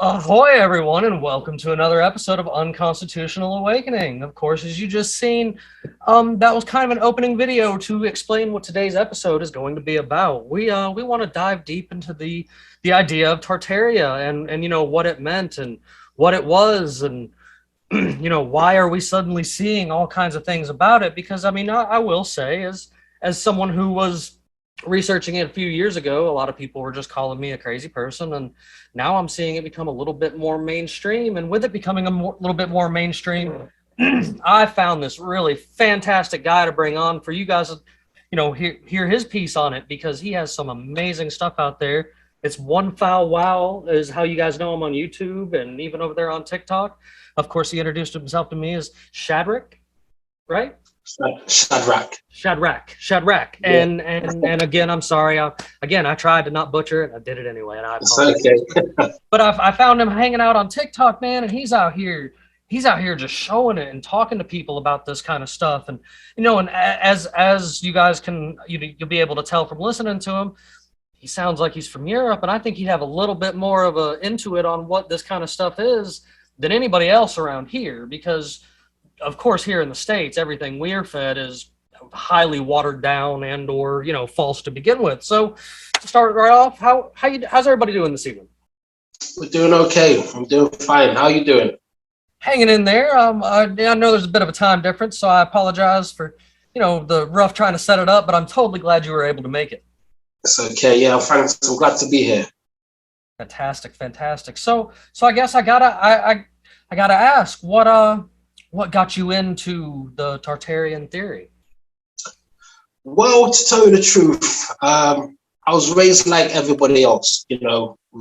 Ahoy, everyone, and welcome to another episode of Unconstitutional Awakening. Of course, as you just seen, that was kind of an opening video to explain what today's episode is going to be about. We want to dive deep into the idea of Tartaria and what it meant and what it was and why are we suddenly seeing all kinds of things about it? Because I will say, as someone who was researching it a few years ago, a lot of people were just calling me a crazy person, and now I'm seeing it become a little bit more mainstream. And with it becoming little bit more mainstream, I found this really fantastic guy to bring on for you guys to, hear his piece on it, because he has some amazing stuff out there. It's One Foul Wow is how you guys know him on YouTube and even over there on TikTok. Of course, he introduced himself to me as Shadrach, right? Shadrach. Yeah. And again, I'm sorry. I tried to not butcher it. I did it anyway, and I apologize. Okay. But I found him hanging out on TikTok, man, and he's out here just showing it and talking to people about this kind of stuff. And and as you guys you'll be able to tell from listening to him, he sounds like he's from Europe, and I think he'd have a little bit more of a intuit on what this kind of stuff is than anybody else around here, because of course, here in the States, everything we're fed is highly watered down and or false to begin with. So to start right off, how's everybody doing this evening? We're doing okay. I'm doing fine. How are you doing? Hanging in there. I know there's a bit of a time difference, so I apologize for the rough trying to set it up, but I'm totally glad you were able to make it. It's okay. Yeah, thanks. I'm glad to be here. Fantastic. So I guess I gotta ask, what got you into the Tartarian theory? Well, to tell you the truth, I was raised like everybody else. We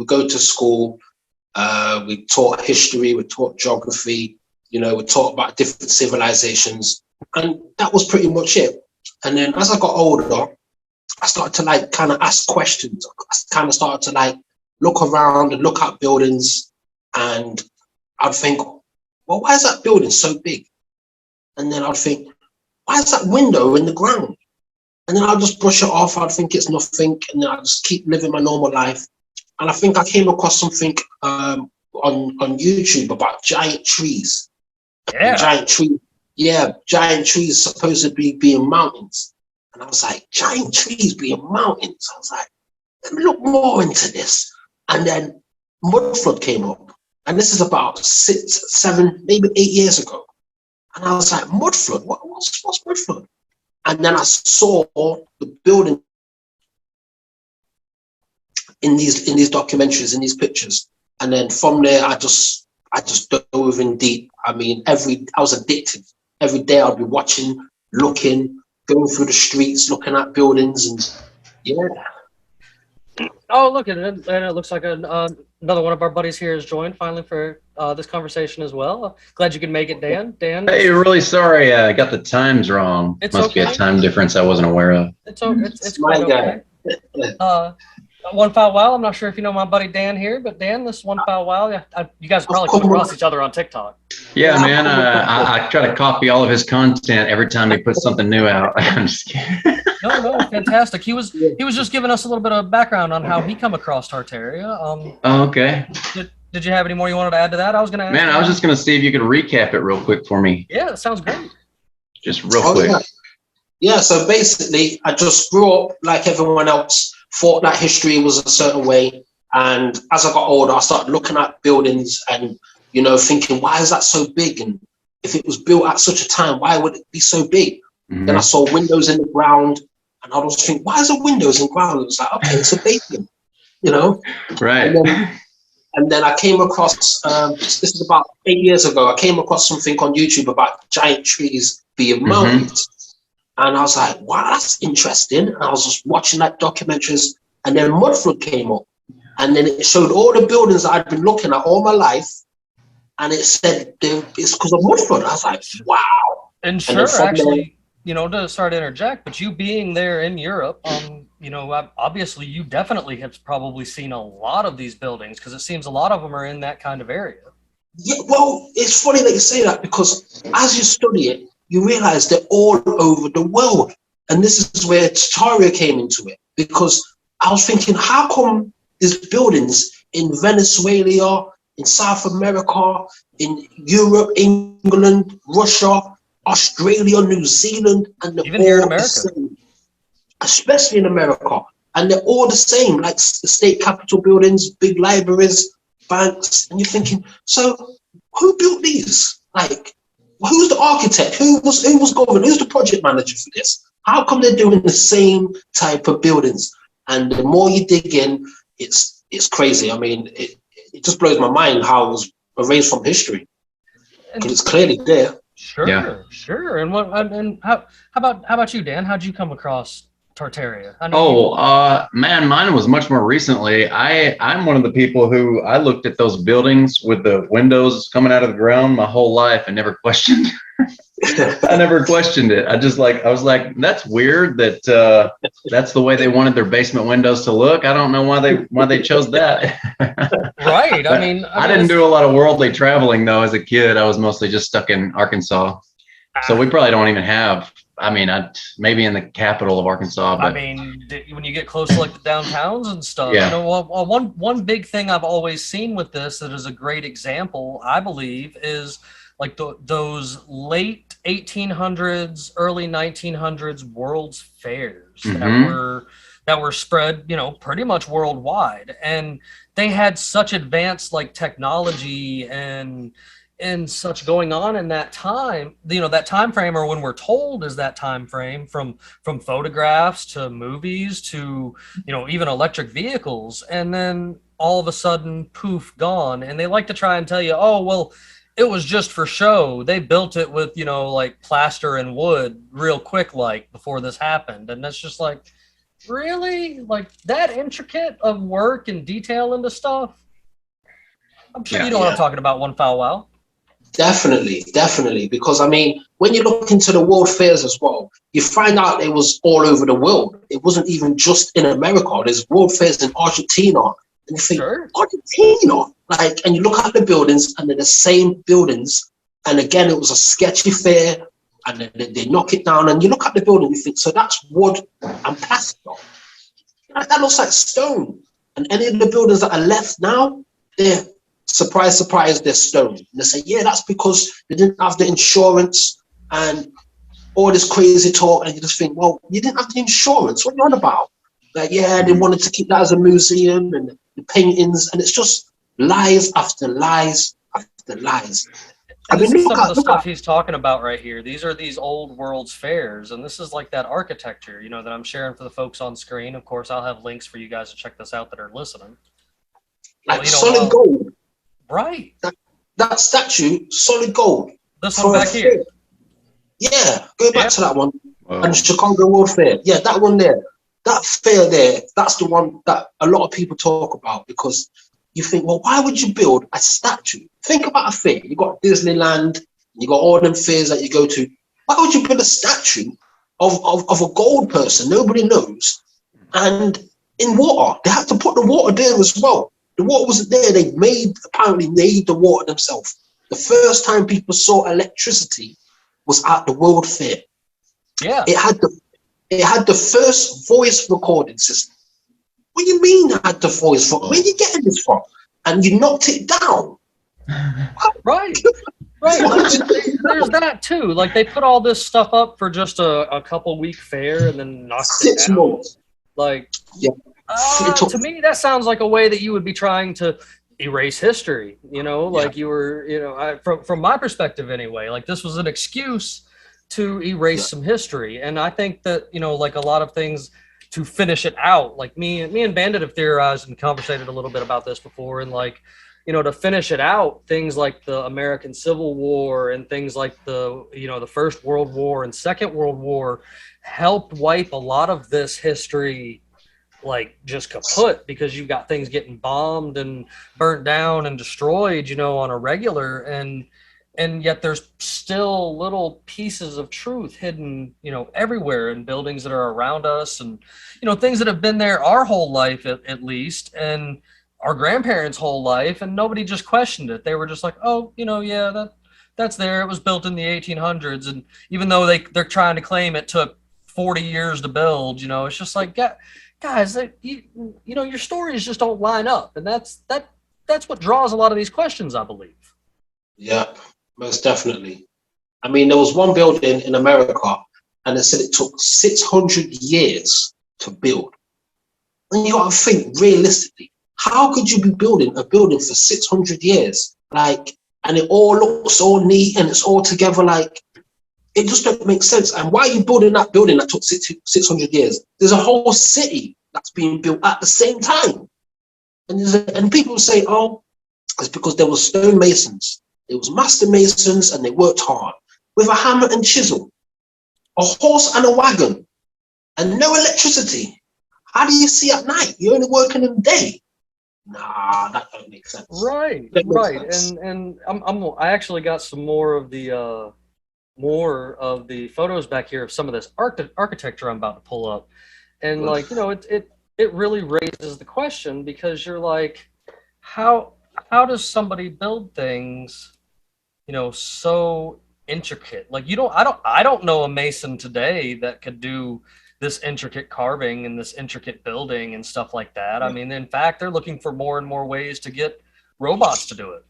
go to school, we taught history, we taught geography, we taught about different civilizations, and that was pretty much it. And then as I got older, I started to kind of ask questions. I kind of started to look around and look at buildings, and I'd think, well, why is that building so big? And then I'd think, why is that window in the ground? And then I'd just brush it off. I'd think it's nothing. And then I'd just keep living my normal life. And I think I came across something on YouTube about giant trees. Yeah. Giant trees supposedly being mountains. And I was like, giant trees being mountains? I was like, let me look more into this. And then Mudflood came up. And this is about 6, 7, maybe 8 years ago. And I was like, Mudflood? What's Mudflood? And then I saw the building in these documentaries, in these pictures. And then from there, I just dove in deep. I mean, I was addicted. Every day I'd be watching, looking, going through the streets, looking at buildings, and yeah. Oh, look, and it looks like another one of our buddies here has joined finally for this conversation as well. Glad you could make it, Dan. Hey, really sorry, I got the times wrong. Must be a time difference I wasn't aware of. It's quite okay. One Foul Wow. I'm not sure if you know my buddy Dan here, but Dan, this One Foul Wow. You guys probably come across each other on TikTok. Yeah, man. I try to copy all of his content every time he puts something new out. I'm just kidding. No, fantastic. He was just giving us a little bit of background on how he come across Tartaria. Okay. Did you have any more you wanted to add to that? I was going to ask. Man, I was just going to see if you could recap it real quick for me. Yeah, that sounds great. Just real quick. Yeah, so basically, I just grew up like everyone else, thought that history was a certain way. And as I got older, I started looking at buildings and, thinking, why is that so big? And if it was built at such a time, why would it be so big? Mm-hmm. Then I saw windows in the ground, and I was thinking, why is there windows in the ground? It was like, okay, it's a basement, Right. And then I came across, this is about 8 years ago, I came across something on YouTube about giant trees being mountains. And I was like, wow, that's interesting. And I was just watching that documentaries, and then Mudflood came up. And then it showed all the buildings that I'd been looking at all my life. And it said it's because of Mudflood. I was like, wow. And sure, actually, to start to interject, but you being there in Europe, obviously you definitely have probably seen a lot of these buildings, because it seems a lot of them are in that kind of area. Yeah, well, it's funny that you say that, because as you study it, you realize they're all over the world. And this is where Tartaria came into it, because I was thinking, how come there's buildings in Venezuela, in South America, in Europe, England, Russia, Australia, New Zealand, and they're Even here in all the America. same, especially in America. And they're all the same, like the state capitol buildings, big libraries, banks. And you're thinking, so who built these? Like, who's the architect? Who was governor? Who's the project manager for this? How come they're doing the same type of buildings? And the more you dig in, it's crazy. I mean, it just blows my mind how it was erased from history, because it's clearly there. Sure, sure. And how about you, Dan? How'd you come across Tartaria? Man, mine was much more recently. I'm one of the people who I looked at those buildings with the windows coming out of the ground my whole life and never questioned. I never questioned it. I was like, that's weird that that's the way they wanted their basement windows to look. I don't know why they chose that. Right. I mean, I didn't do a lot of worldly traveling though as a kid. I was mostly just stuck in Arkansas. So we probably don't even have, maybe in the capital of Arkansas. But I mean, when you get close to like the downtowns and stuff, yeah. you know, one big thing I've always seen with this that is a great example, I believe, is like those late 1800s, early 1900s World's Fairs that were spread, you know, pretty much worldwide, and they had such advanced like technology and such going on in that time, you know, that time frame, or when we're told is that time frame, from photographs to movies to, you know, even electric vehicles, and then all of a sudden, poof, gone. And they like to try and tell you, oh, well, it was just for show. They built it with, you know, like plaster and wood real quick, like before this happened. And that's just like, really? Like that intricate of work and detail into stuff? I'm sure you know what I'm talking about, One Foul Wow. Definitely. Because I mean, when you look into the world fairs as well, you find out it was all over the world. It wasn't even just in America. There's world fairs in Argentina. And you think, sure. Argentina? Like, and you look at the buildings and they're the same buildings. And again, it was a sketchy fair, and then they knock it down, and you look at the building, you think, so that's wood and plaster. That looks like stone. And any of the buildings that are left now, they're, surprise, they're stone. And they say, yeah, that's because they didn't have the insurance and all this crazy talk. And you just think, well, you didn't have the insurance. What are you on about? Like, yeah, they wanted to keep that as a museum and the paintings. And it's just lies after lies after lies. I mean, look at the stuff he's talking about right here. These are these old World's Fairs, and this is like that architecture, you know, that I'm sharing for the folks on screen. Of course, I'll have links for you guys to check this out that are listening. Like solid gold. Right. That statue, solid gold. This one back here. Yeah, go back to that one. Wow. And Chicago World Fair. Yeah, that one there. That fair there, that's the one that a lot of people talk about, because you think, well, why would you build a statue? Think about a fair. You got Disneyland, you got all them fairs that you go to. Why would you build a statue of a gold person nobody knows? And in water, they had to put the water there as well. The water wasn't there. They apparently made the water themselves. The first time people saw electricity was at the World Fair. Yeah. It had the first voice recording system. What do you mean it had the voice? Where are you getting this from? And you knocked it down. Right. There's that too. Like they put all this stuff up for just a couple-week fair and then knocked 6 it down. months. Like, yeah. To me, that sounds like a way that you would be trying to erase history. You know, like you were, you know, from my perspective anyway. Like this was an excuse to erase some history, and I think that, you know, like a lot of things, to finish it out. Like me and Bandit have theorized and conversated a little bit about this before, and like, you know, to finish it out, things like the American Civil War and things like the, you know, the First World War and Second World War helped wipe a lot of this history like just kaput, because you've got things getting bombed and burnt down and destroyed, you know, on a regular, and yet there's still little pieces of truth hidden, you know, everywhere in buildings that are around us, and, you know, things that have been there our whole life at least, and our grandparents' whole life, and nobody just questioned it. They were just like, oh, you know, yeah, that's there. It was built in the 1800s, and even though they're trying to claim it took 40 years to build, you know, it's just like, guys, you know, your stories just don't line up, and that that's what draws a lot of these questions, I believe. Yeah, most definitely. I mean, there was one building in America, and they said it took 600 years to build. And you got to think realistically, how could you be building a building for 600 years? Like, and it all looks all neat and it's all together. Like, it just don't make sense. And why are you building that building that took 600 years? There's a whole city that's being built at the same time. And people say, oh, it's because there were stonemasons. There was master masons and they worked hard with a hammer and chisel, a horse and a wagon, and no electricity. How do you see at night? You're only working in the day. Nah, that don't make sense. Right, right. And I actually got some more of the photos back here of some of this architecture I'm about to pull up. And like, you know, it really raises the question, because you're like, how does somebody build things, you know, so intricate? Like, I don't know a mason today that could do this intricate carving and this intricate building and stuff like that. I mean, in fact, they're looking for more and more ways to get robots to do it.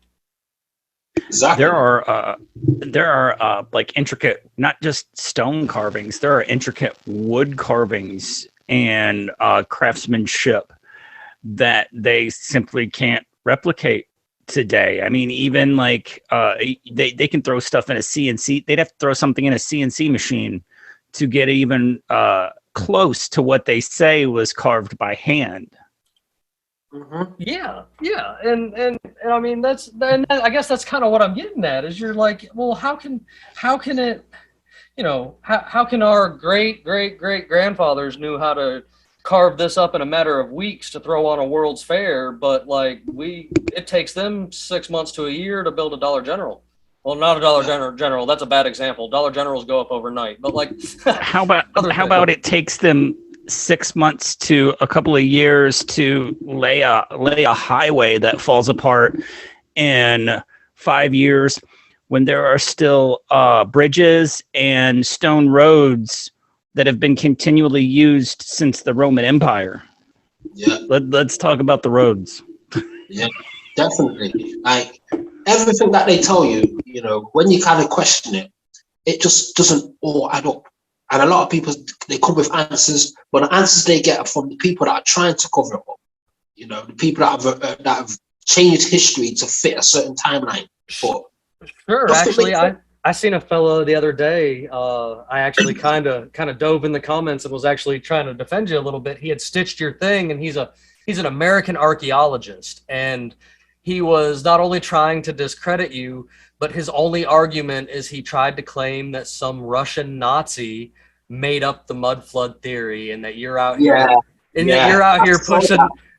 Exactly. There are like intricate, not just stone carvings. There are intricate wood carvings and craftsmanship that they simply can't replicate today. I mean, even like they can throw stuff in a CNC. They'd have to throw something in a CNC machine to get even close to what they say was carved by hand. Mm-hmm. Yeah, and I mean, I guess that's kind of what I'm getting at, is you're like, well, how can it, you know, how can our great grandfathers knew how to carve this up in a matter of weeks to throw on a World's Fair, but like it takes them 6 months to a year to build a Dollar General. Well, not a Dollar General. That's a bad example. Dollar Generals go up overnight. But like, how about it takes them 6 months to a couple of years to lay a highway that falls apart in 5 years, when there are still bridges and stone roads that have been continually used since the Roman Empire. Yeah. Let's talk about the roads. Yeah, definitely. Like, everything that they tell you, you know, when you kind of question it, it just doesn't all add up. And a lot of people, they come with answers, but the answers they get are from the people that are trying to cover it up. You know, the people that have changed history to fit a certain timeline. But sure, actually, I seen a fellow the other day. I actually kind of dove in the comments and was actually trying to defend you a little bit. He had stitched your thing, and he's an American archaeologist, and he was not only trying to discredit you, but his only argument is he tried to claim that some Russian Nazi made up the Mudflood theory, and that you're out here, that you're out here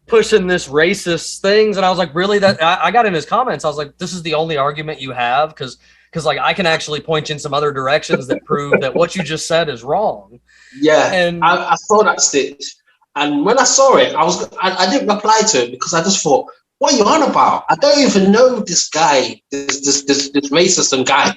pushing this racist things. And I was like, really? That I got in his comments. I was like, this is the only argument you have? Because like, I can actually point you in some other directions that prove that what you just said is wrong. Yeah, and I saw that stitch, and when I saw it, I didn't reply to it, because I just thought, what are you on about? I don't even know this guy, this racist guy.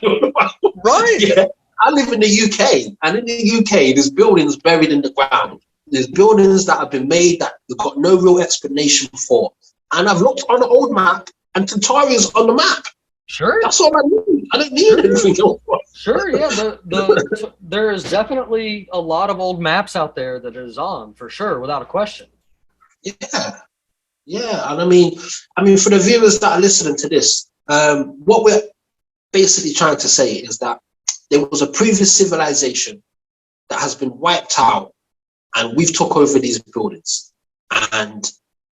Right. Yeah. I live in the UK, and in the UK, there's buildings buried in the ground. There's buildings that have been made that they've got no real explanation for. And I've looked on the old map, and Tartarian's on the map. Sure. That's all I need. I don't need anything else. Sure, yeah. There is definitely a lot of old maps out there that is on, for sure, without a question. Yeah, and I mean, for the viewers that are listening to this, what we're basically trying to say is that there was a previous civilization that has been wiped out, and we've took over these buildings. And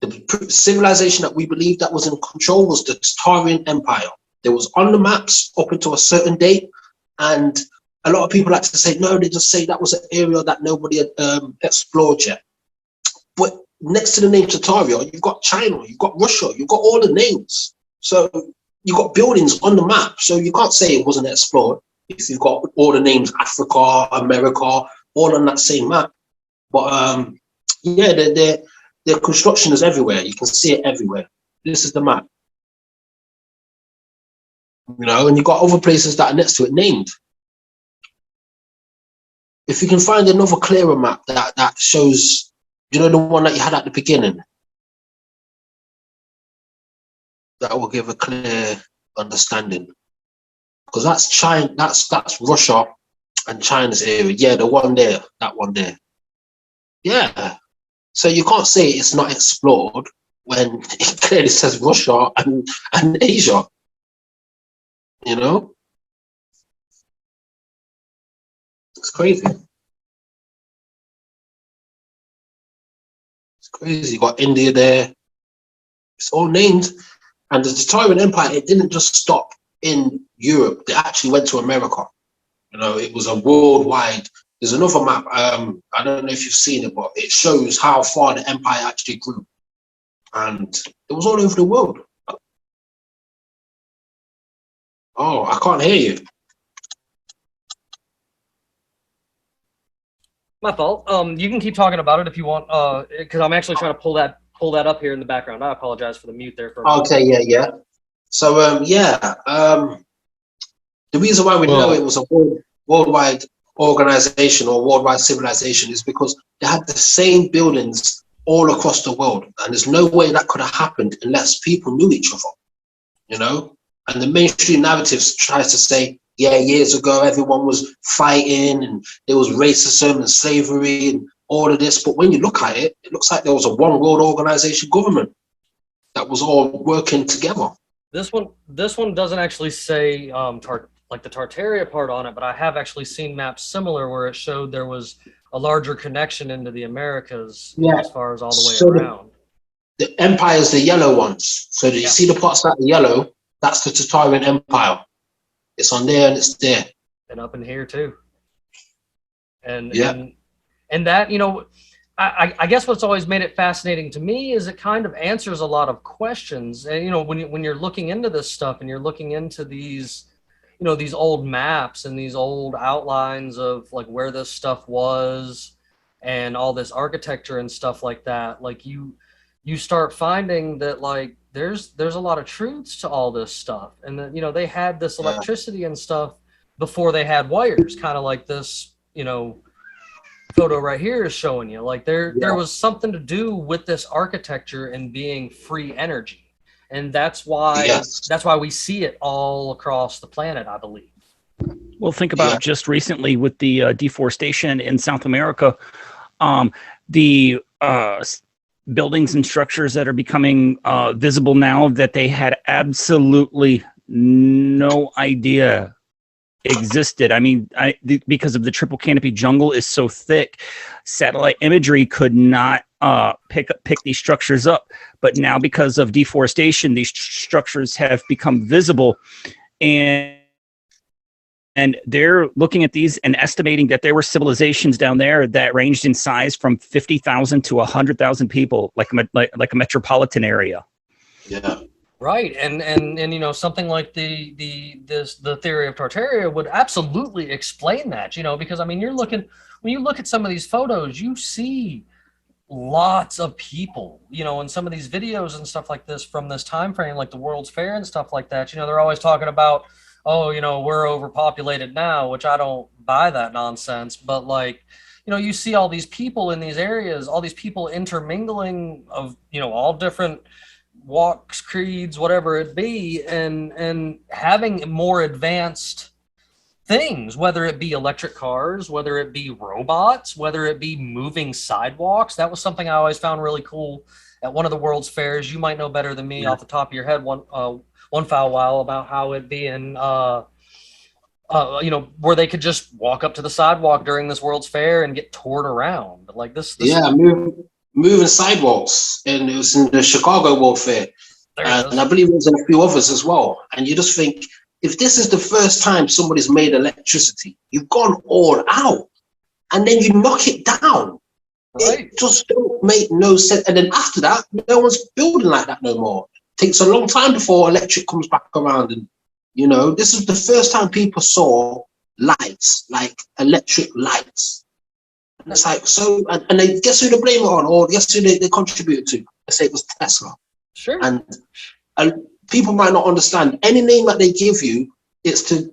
the civilization that we believe that was in control was the Tartarian Empire. It was on the maps up until a certain date, and a lot of people like to say, no, they just say that was an area that nobody had explored yet. But next to the name Tartaria, you've got China, you've got Russia, you've got all the names. So you've got buildings on the map. So you can't say it wasn't explored if you've got all the names, Africa, America, all on that same map. But yeah, their construction is everywhere. You can see it everywhere. This is the map. You know, and you've got other places that are next to it named. If you can find another clearer map that shows, you know, the one that you had at the beginning. that will give a clear understanding. Because that's China, that's Russia and China's area. Yeah, the one there, that one there. Yeah. So you can't say it's not explored when it clearly says Russia and Asia. You know? It's crazy. It's crazy. You got India there. It's all named. And the Tartarian Empire, it didn't just stop in Europe. They actually went to America. You know, it was a worldwide. There's another map. I don't know if you've seen it, but it shows how far the empire actually grew. And it was all over the world. Oh, I can't hear you. My fault. You can keep talking about it if you want, because I'm actually trying to pull that up here in the background. I apologize for the mute there. Okay, yeah. So, the reason why we know it was a worldwide organization or worldwide civilization is because they had the same buildings all across the world, and there's no way that could have happened unless people knew each other, you know. And the mainstream narratives tries to say, yeah, years ago everyone was fighting and there was racism and slavery and all of this, but when you look at it, it looks like there was a one world organization government that was all working together. This one doesn't actually say like the Tartaria part on it, but I have actually seen maps similar where it showed there was a larger connection into the Americas, as far as all the way around. The empires, the yellow ones. So you see the parts that are yellow, that's the Tartarian Empire. It's on there and it's there. And up in here too. And that, you know, I guess what's always made it fascinating to me is it kind of answers a lot of questions. And, you know, when you're looking into this stuff and you're looking into these, you know, these old maps and these old outlines of like where this stuff was and all this architecture and stuff like that, like you start finding that like there's a lot of truths to all this stuff. And that, you know, they had this electricity and stuff before they had wires, kind of like this, you know, photo right here is showing you. Like there was something to do with this architecture and being free energy. And that's why we see it all across the planet, I believe. Well, think about just recently with the deforestation in South America, the buildings and structures that are becoming visible now that they had absolutely no idea existed. I mean, because of the triple canopy jungle is so thick, satellite imagery could not pick these structures up. But now because of deforestation, these structures have become visible, and they're looking at these and estimating that there were civilizations down there that ranged in size from 50,000 to 100,000 people, like a metropolitan area. Yeah. Right, and you know, something like the theory of Tartaria would absolutely explain that, you know, because I mean, when you look at some of these photos, you see lots of people, you know, in some of these videos and stuff like this from this time frame, like the World's Fair and stuff like that. You know, they're always talking about, oh, you know, we're overpopulated now, which I don't buy that nonsense, but like, you know, you see all these people in these areas, all these people intermingling of, you know, all different walks, creeds, whatever it be, and having more advanced things, whether it be electric cars, whether it be robots, whether it be moving sidewalks. That was something I always found really cool at one of the World's Fairs. You might know better than me off the top of your head, one foul while, about how it being you know, where they could just walk up to the sidewalk during this World's Fair and get toured around like this. Moving sidewalks, and it was in the Chicago World Fair, and I believe it was in a few others as well. And you just think, if this is the first time somebody's made electricity, you've gone all out, and then you knock it down. Right. It just don't make no sense. And then after that, no one's building like that no more. It takes a long time before electric comes back around. And, you know, this is the first time people saw lights, like electric lights. And it's like, so, and they guess who they blame it on, or guess who they contributed to? They say it was Tesla. Sure. And people might not understand, any name that they give you, it's to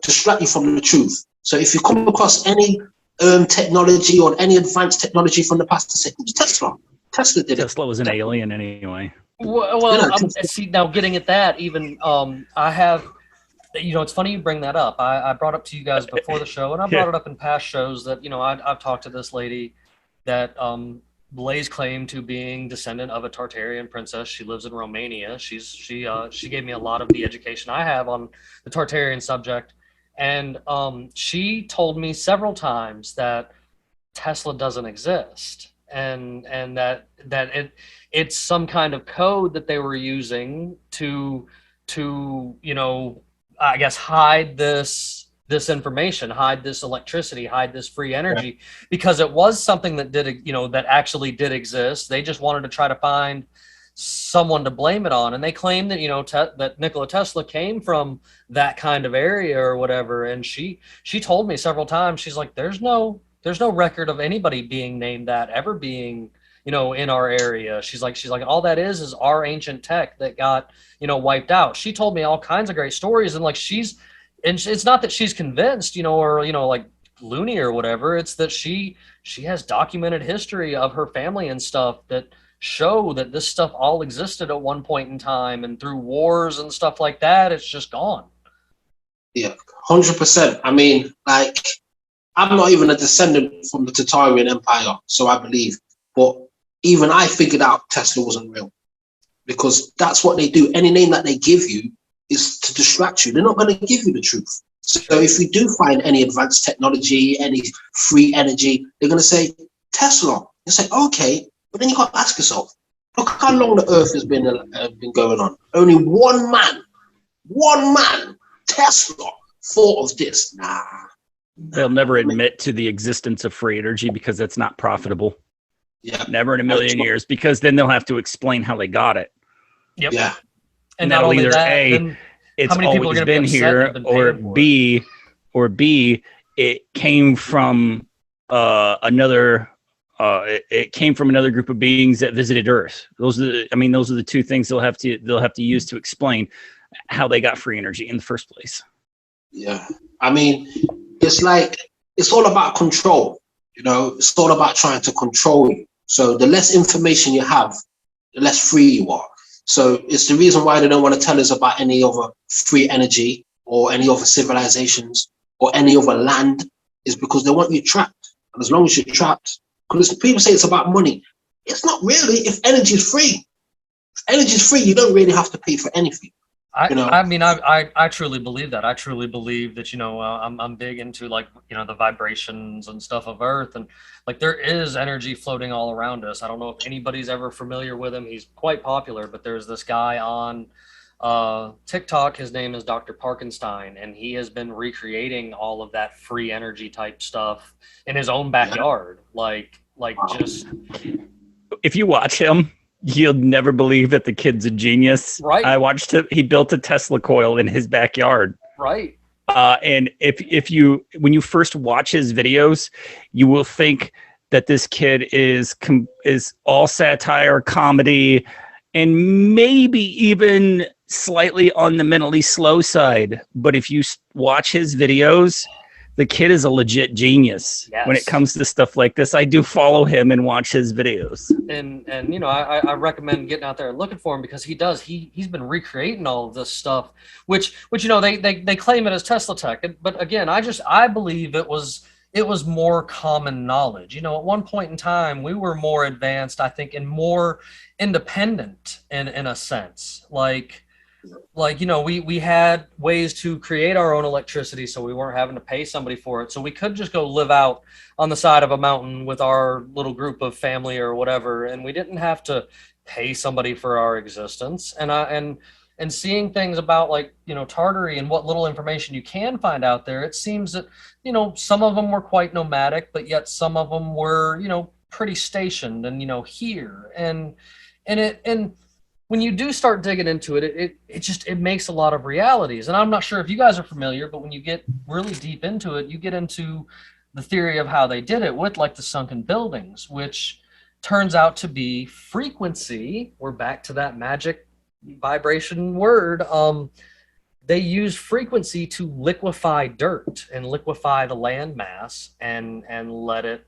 distract you from the truth. So if you come across any technology or any advanced technology from the past, to say it was Tesla. Tesla did it. Tesla was an alien anyway. Well, see, now getting at that, even I have, it's funny you bring that up. I brought up to you guys before the show, and I brought it up in past shows that, I've talked to this lady that lays claim to being descendant of a Tartarian princess. She lives in Romania. She gave me a lot of the education I have on the Tartarian subject, and she told me several times that Tesla doesn't exist, and that it's some kind of code that they were using to I guess hide this information, hide this electricity, hide this free energy, because it was something that that actually did exist. They just wanted to try to find someone to blame it on, and they claim that that Nikola Tesla came from that kind of area or whatever. And she told me several times, she's like, there's no record of anybody being named that ever being in our area. She's like all that is our ancient tech that got wiped out. She told me all kinds of great stories, and it's not that she's convinced or like loony or whatever. It's that she has documented history of her family and stuff that show that this stuff all existed at one point in time, and through wars and stuff like that, it's just gone. Yeah, 100%. I mean, like, I'm not even a descendant from the Tartarian Empire, so I believe. But even I figured out Tesla wasn't real, because that's what they do. Any name that they give you is to distract you. They're not going to give you the truth. So if we do find any advanced technology, any free energy, they're going to say Tesla. You say, okay, but then you got to ask yourself, look how long the Earth has been going on. Only one man, Tesla, thought of this. Nah. They'll never admit to the existence of free energy because it's not profitable. Yeah. Never in a million years, because then they'll have to explain how they got it. Yep. Yeah. And that'll either A, it's always been here, or B, it came from another group of beings that visited Earth. Those are the two things they'll have to use to explain how they got free energy in the first place. Yeah. I mean, it's all about control. It's all about trying to control you. So the less information you have, the less free you are. So it's the reason why they don't want to tell us about any other free energy or any other civilizations or any other land, is because they want you trapped. And as long as you're trapped, because people say it's about money. It's not really. If energy is free, you don't really have to pay for anything. I truly believe that. I truly believe that, I'm big into the vibrations and stuff of Earth, and there is energy floating all around us. I don't know if anybody's ever familiar with him. He's quite popular, but there's this guy on TikTok. His name is Dr. Parkenstein, and he has been recreating all of that free energy type stuff in his own backyard. Just if you watch him, you'll never believe that the kid's a genius. Right. I watched him. He built a Tesla coil in his backyard. Right. And when you first watch his videos, you will think that this kid is all satire, comedy, and maybe even slightly on the mentally slow side. But if you watch his videos, the kid is a legit genius. Yes. When it comes to stuff like this. I do follow him and watch his videos. And I recommend getting out there and looking for him, because he's been recreating all of this stuff, which they claim it as Tesla tech. But again, I believe it was more common knowledge. At one point in time, we were more advanced, I think, and more independent in a sense. We had ways to create our own electricity, so we weren't having to pay somebody for it. So we could just go live out on the side of a mountain with our little group of family or whatever, and we didn't have to pay somebody for our existence. And seeing things about Tartary and what little information you can find out there, it seems that some of them were quite nomadic, but yet some of them were pretty stationed and here and when you do start digging into it, it makes a lot of realities. And I'm not sure if you guys are familiar, but when you get really deep into it, you get into the theory of how they did it with the sunken buildings, which turns out to be frequency. We're back to that magic vibration word. They use frequency to liquefy dirt and liquefy the land mass and let it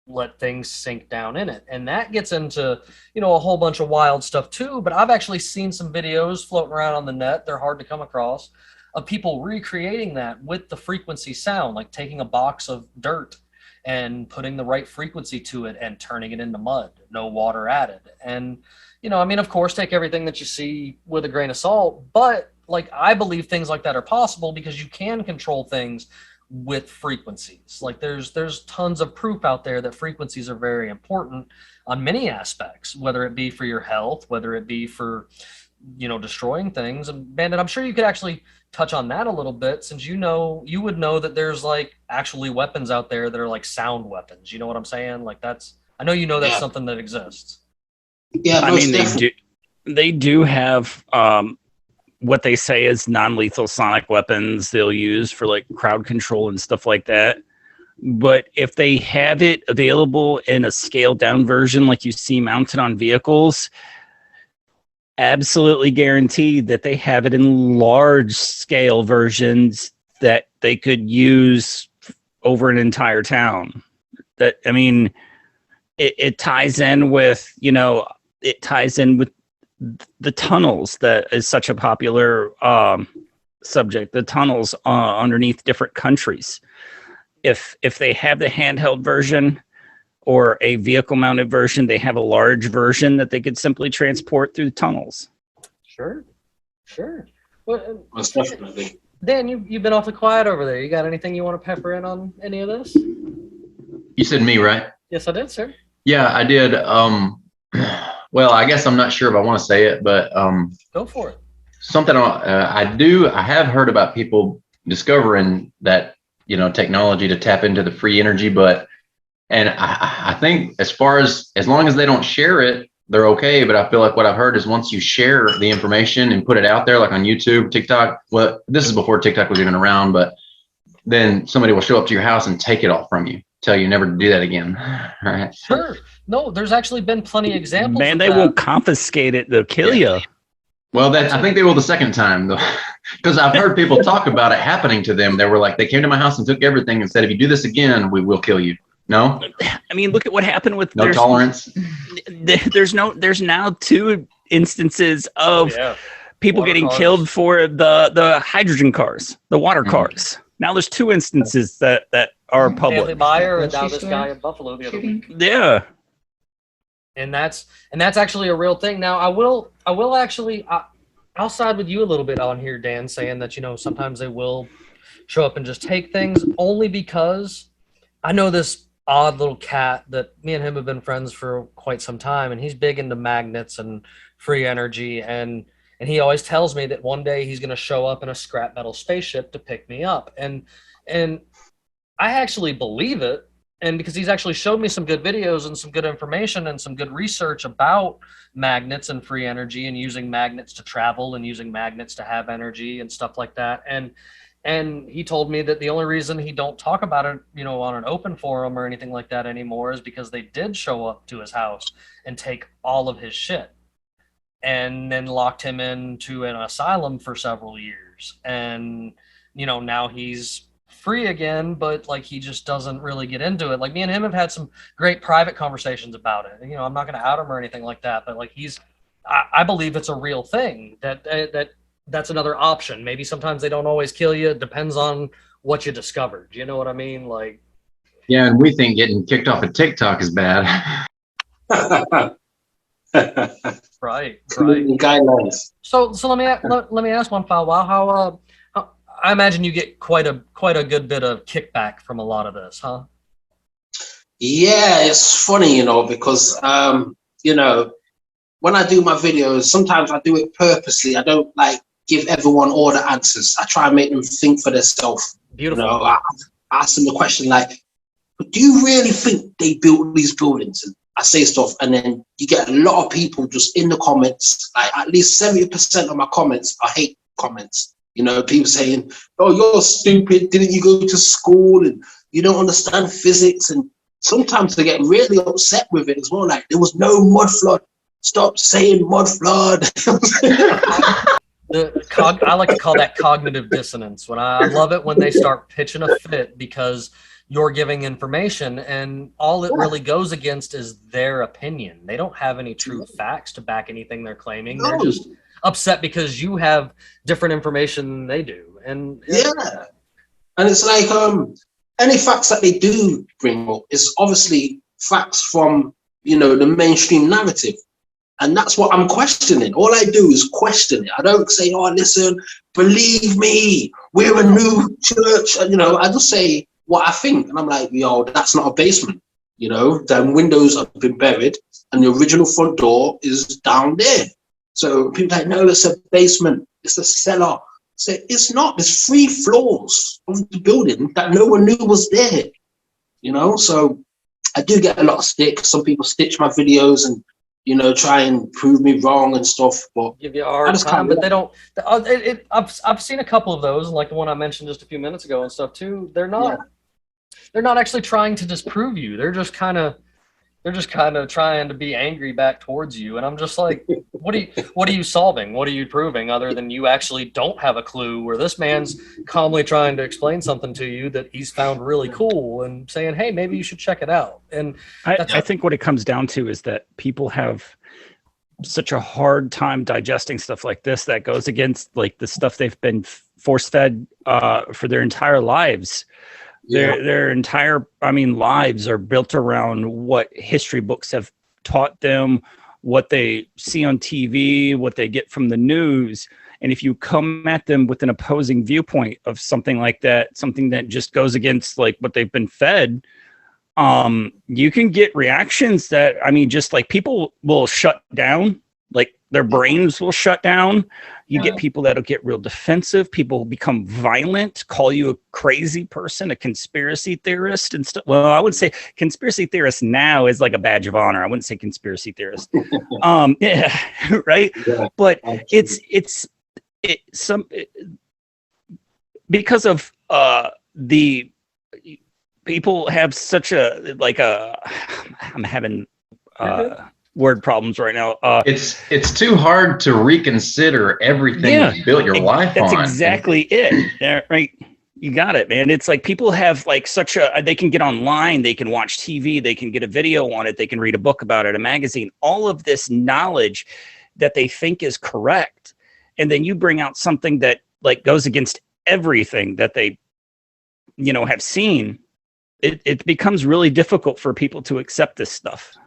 let things sink down in it. And that gets into, a whole bunch of wild stuff too. But I've actually seen some videos floating around on the net. They're hard to come across, of people recreating that with the frequency sound, like taking a box of dirt and putting the right frequency to it and turning it into mud, no water added. And, of course, take everything that you see with a grain of salt. But like, I believe things like that are possible because you can control things with frequencies. Like there's tons of proof out there that frequencies are very important on many aspects, whether it be for your health, whether it be for destroying things. And Bandit, I'm sure you could actually touch on that a little bit, since you would know that there's like actually weapons out there that are like sound weapons. You know what I'm saying? Like that's something that exists. Yeah, I mean they do have what they say is non-lethal sonic weapons they'll use for like crowd control and stuff like that. But if they have it available in a scaled down version like you see mounted on vehicles, absolutely guaranteed that they have it in large scale versions that they could use over an entire town. That, I mean, it ties in with, the tunnels that is such a popular subject, the tunnels underneath different countries. If they have the handheld version or a vehicle mounted version, they have a large version that they could simply transport through the tunnels. Sure. Well, most definitely. Dan, you've been awfully quiet over there. You got anything you want to pepper in on any of this? You said me, right? Yes, I did, sir. Yeah, I did. Well, I guess I'm not sure if I want to say it, but Go for it. something I have heard about people discovering that, technology to tap into the free energy, and I think as long as they don't share it, they're okay. But I feel like what I've heard is once you share the information and put it out there, like on YouTube, TikTok, well, this is before TikTok was even around, but then somebody will show up to your house and take it all from you, tell you never to do that again. All right. Sure. No, there's actually been plenty of examples. Man, of they that. won't confiscate it. They'll kill you. Well, I think they will the second time, though, because I've heard people talk about it happening to them. They were like, they came to my house and took everything and said, if you do this again, we will kill you. No? I mean, look at what happened with No tolerance. There's now 2 instances of people Water getting cars. killed for the hydrogen cars, the water cars. Now there's 2 instances that are Daily public. Buyer and now this guy in Buffalo the other week. Yeah. And that's actually a real thing. Now I will actually I'll side with you a little bit on here, Dan, saying that sometimes they will show up and just take things, only because I know this odd little cat that me and him have been friends for quite some time, and he's big into magnets and free energy, and he always tells me that one day he's going to show up in a scrap metal spaceship to pick me up, and I actually believe it. And because he's actually showed me some good videos and some good information and some good research about magnets and free energy and using magnets to travel and using magnets to have energy and stuff like that. And he told me that the only reason he don't talk about it, on an open forum or anything like that anymore is because they did show up to his house and take all of his shit and then locked him into an asylum for several years. And, now he's free again, but like he just doesn't really get into it. Like me and him have had some great private conversations about it. I'm not going to out him or anything like that, but like I believe it's a real thing that's another option. Maybe sometimes they don't always kill you. It depends on what you discovered. You know what I mean? Like, Yeah, and we think getting kicked off of TikTok is bad. right. Guidelines. So let me ask one, Falwell. How I imagine you get quite a good bit of kickback from a lot of this, huh? Yeah, it's funny, because when I do my videos, sometimes I do it purposely. I don't like give everyone all the answers. I try and make them think for themselves. Beautiful. I ask them the question like, "But do you really think they built these buildings?" And I say stuff, and then you get a lot of people just in the comments. Like at least 70% of my comments are hate comments. People saying, "Oh, you're stupid. Didn't you go to school? And you don't understand physics." And sometimes they get really upset with it as well. Like, there was no mud flood. Stop saying mud flood. I like to call that cognitive dissonance. When I love it when they start pitching a fit because you're giving information, and all it really goes against is their opinion. They don't have any true facts to back anything they're claiming. They're just upset because you have different information than they do. And and it's like any facts that they do bring up is obviously facts from, you know, the mainstream narrative. And that's what I'm questioning. All I do is question it. I don't say, oh, listen, believe me, we're a new church. You know, I just say what I think. And I'm like, yo, that's not a basement. You know, the windows have been buried and the original front door is down there. So people are like, no, it's a basement. It's a cellar. So it's not. There's 3 floors of the building that no one knew was there. You know, so I do get a lot of stick. Some people stitch my videos and, you know, try and prove me wrong and stuff, but give you a hard time. But they don't. I've seen a couple of those, like the one I mentioned just a few minutes ago and stuff too. They're not actually trying to disprove you. They're just kind of trying to be angry back towards you. And I'm just like, what are you solving? What are you proving other than you actually don't have a clue? Where this man's calmly trying to explain something to you that he's found really cool and saying, hey, maybe you should check it out. And I think what it comes down to is that people have such a hard time digesting stuff like this that goes against like the stuff they've been force fed for their entire lives. Their entire, lives are built around what history books have taught them, what they see on TV, what they get from the news. And if you come at them with an opposing viewpoint of something like that, something that just goes against like what they've been fed, you can get reactions that, just like people will shut down, like their brains will shut down. You get people that'll get real defensive. People become violent, call you a crazy person, a conspiracy theorist and stuff. Well, I would say conspiracy theorist now is like a badge of honor. I wouldn't say conspiracy theorist. Right. Yeah. But because of the people have such I'm having word problems right now. It's too hard to reconsider everything you built your life that's on. That's exactly it. Yeah, right. You got it, man. It's like people have like they can get online, they can watch TV, they can get a video on it, they can read a book about it, a magazine, all of this knowledge that they think is correct. And then you bring out something that like goes against everything that they, have seen. It becomes really difficult for people to accept this stuff.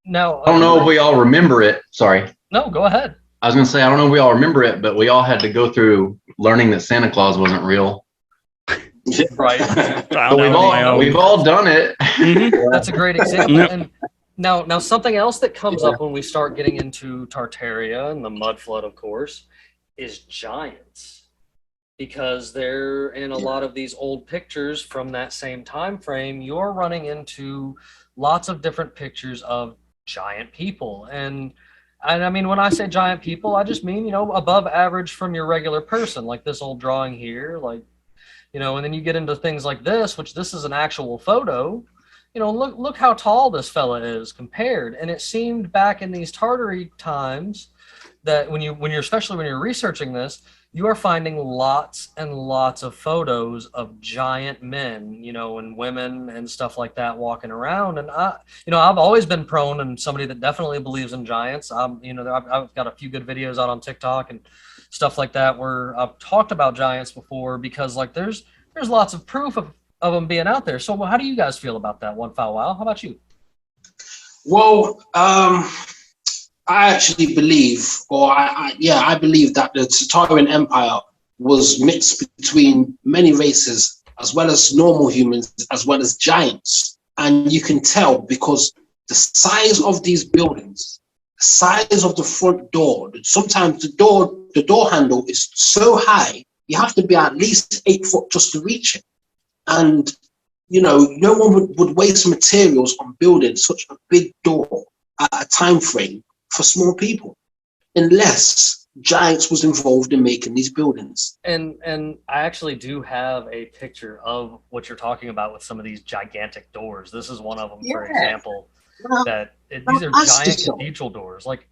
Now, I don't know if we all remember it. Sorry. No, go ahead. I was going to say, I don't know if we all remember it, but we all had to go through learning that Santa Claus wasn't real. Right. So we've all done it. Mm-hmm. That's a great example. And now something else that comes up when we start getting into Tartaria and the Mudflood, of course, is giants. Because they're in a lot of these old pictures from that same time frame, you're running into lots of different pictures of giant people. And when I say giant people, I just mean, above average from your regular person, like this old drawing here, like, and then you get into things like this, which this is an actual photo, look how tall this fella is compared. And it seemed back in these Tartary times that when you're researching this, you are finding lots and lots of photos of giant men, and women and stuff like that walking around. And I've always been prone and somebody that definitely believes in giants. I've got a few good videos out on TikTok and stuff like that where I've talked about giants before because like there's lots of proof of them being out there. So how do you guys feel about that, One Foul Wow? How about you? Well, I actually believe, I believe that the Tartarian Empire was mixed between many races, as well as normal humans, as well as giants. And you can tell because the size of these buildings, the size of the front door, sometimes the door handle is so high, you have to be at least 8 foot just to reach it. And, no one would waste materials on building such a big door at a time frame for small people, unless giants was involved in making these buildings. And I actually do have a picture of what you're talking about with some of these gigantic doors. This is one of them, for example. These are giant cathedral doors. Like,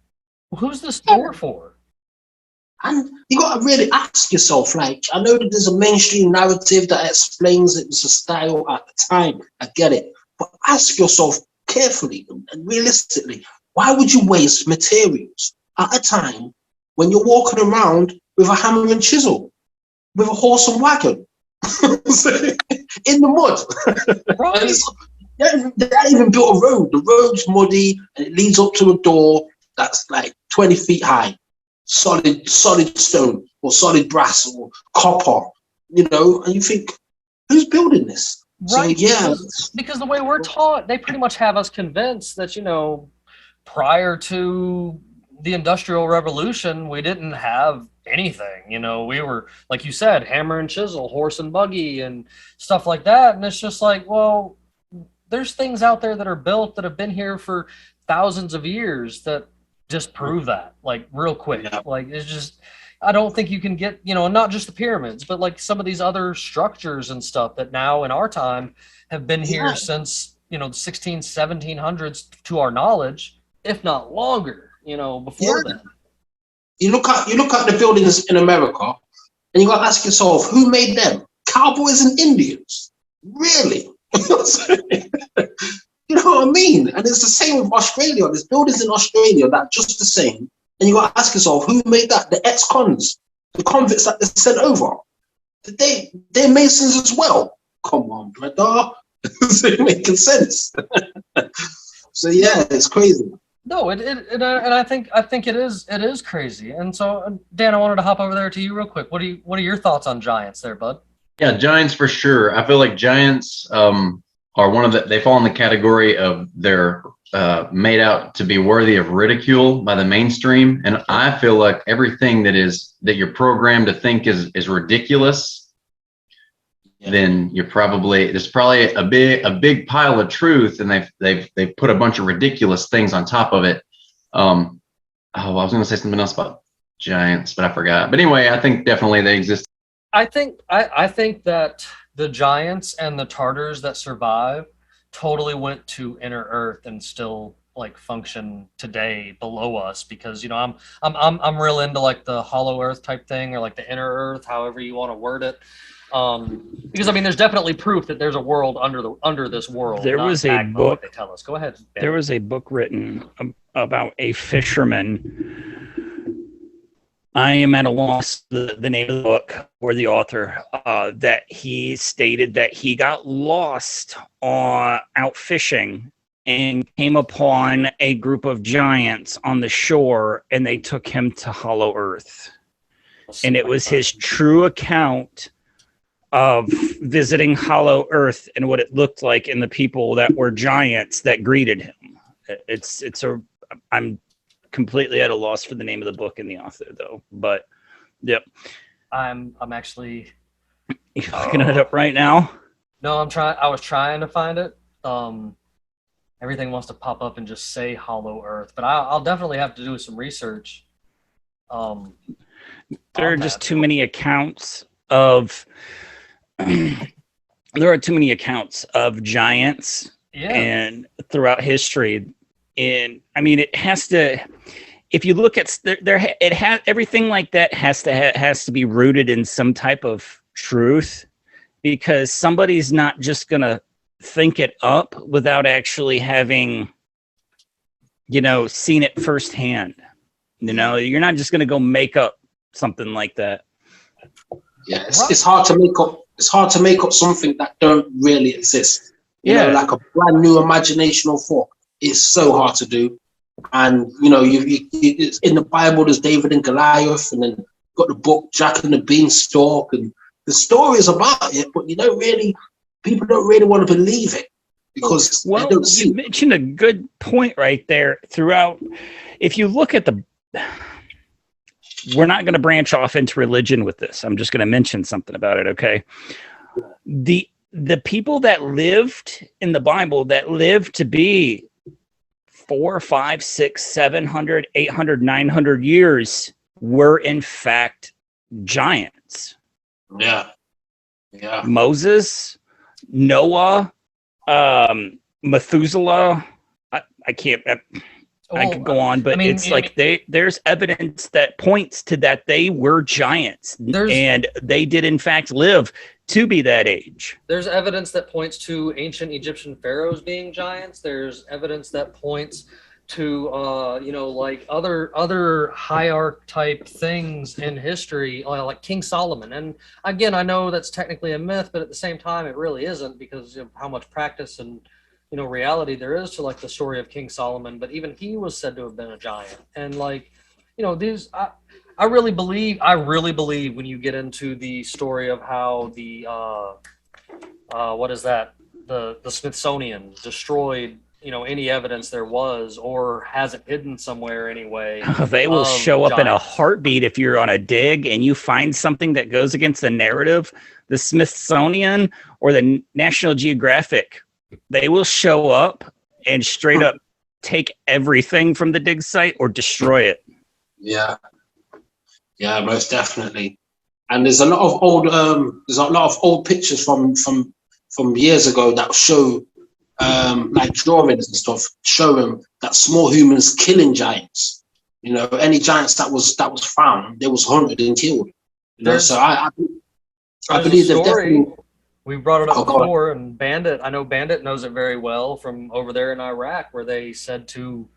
who's this door for? And you got to really ask yourself, like, I know that there's a mainstream narrative that explains it was a style at the time. I get it. But ask yourself carefully and realistically, why would you waste materials at a time when you're walking around with a hammer and chisel, with a horse and wagon, in the mud? Right. They haven't even built a road. The road's muddy and it leads up to a door that's like 20 feet high. Solid stone or solid brass or copper, and you think, who's building this? Right. So yeah, Because the way we're taught, they pretty much have us convinced that, prior to the Industrial Revolution, we didn't have anything. We were, like you said, hammer and chisel, horse and buggy, and stuff like that. And it's just like, well, there's things out there that are built that have been here for thousands of years that disprove that, like, real quick. Yeah. Like, it's just, I don't think you can get, and not just the pyramids, but like some of these other structures and stuff that now in our time have been here since, the 16, 1700s to our knowledge, if not longer, before then. You look at the buildings in America and you got to ask yourself, who made them? Cowboys and Indians? Really? You know what I mean? And it's the same with Australia. There's buildings in Australia that are just the same. And you got to ask yourself, who made that? The ex-cons, the convicts that they sent over. They're Masons as well. Come on, brother. Is it making sense? So yeah, it's crazy. No, and I think it is crazy. And so, Dan, I wanted to hop over there to you real quick. What are your thoughts on giants there, bud? Yeah, giants for sure. I feel like giants are they fall in the category of they're made out to be worthy of ridicule by the mainstream. And I feel like everything that you're programmed to think is ridiculous, then there's probably a big pile of truth, and they've put a bunch of ridiculous things on top of it. I was going to say something else about giants, but I forgot. But anyway, I think definitely they exist. I think that the giants and the Tartars that survive totally went to inner Earth and still like function today below us, because I'm real into like the hollow Earth type thing, or like the inner Earth, however you want to word it. Because there's definitely proof that there's a world under this world. There was a book. They tell us. Go ahead, Ben. There was a book written about a fisherman. I am at a loss the name of the book or the author, that he stated that he got lost out fishing and came upon a group of giants on the shore, and they took him to Hollow Earth. And it was his true account of visiting Hollow Earth and what it looked like, and the people that were giants that greeted him. I'm completely at a loss for the name of the book and the author, though. But yep, I'm actually looking it up right now. No, I was trying to find it. Everything wants to pop up and just say Hollow Earth, but I'll definitely have to do some research. There are just too many accounts of. There are too many accounts of giants, and throughout history. And I mean, it has to. If you look at it has everything like that has to be rooted in some type of truth, because somebody's not just gonna think it up without actually having, seen it firsthand. You're not just gonna go make up something like that. Yeah, it's hard to make up. It's hard to make up something that don't really exist. You know, like a brand new imagination or thought. It's so hard to do. And it's in the Bible, there's David and Goliath, and then got the book Jack and the Beanstalk, and the stories about it, but people don't really want to believe it because they don't see. You mentioned a good point right there. Throughout, if you look at we're not going to branch off into religion with this. I'm just going to mention something about it. Okay. The people that lived in the Bible that lived to be 400, 500, 600, 700, 800, 900 years were in fact giants. Yeah. Moses, Noah, Methuselah. I can't. I could go on, but it's like there's evidence that points to that they were giants, and they did in fact live to be that age. There's evidence that points to ancient Egyptian pharaohs being giants. There's evidence that points to like other hierarch type things in history, like King Solomon. And again, I know that's technically a myth, but at the same time, it really isn't, because of how much practice and reality there is to like the story of King Solomon. But even he was said to have been a giant. And like, these I really believe when you get into the story of how the what is that, the Smithsonian destroyed any evidence there was, or has it hidden somewhere anyway. They will show up in a heartbeat if you're on a dig and you find something that goes against the narrative. The Smithsonian or the National Geographic, they will show up and straight up take everything from the dig site or destroy it. Yeah, most definitely. And there's a lot of old pictures from years ago that show like drawings and stuff showing that small humans killing giants. Any giants that was found, they was hunted and killed. So I believe that definitely. We brought it up before, and I know Bandit knows it very well from over there in Iraq, where they said to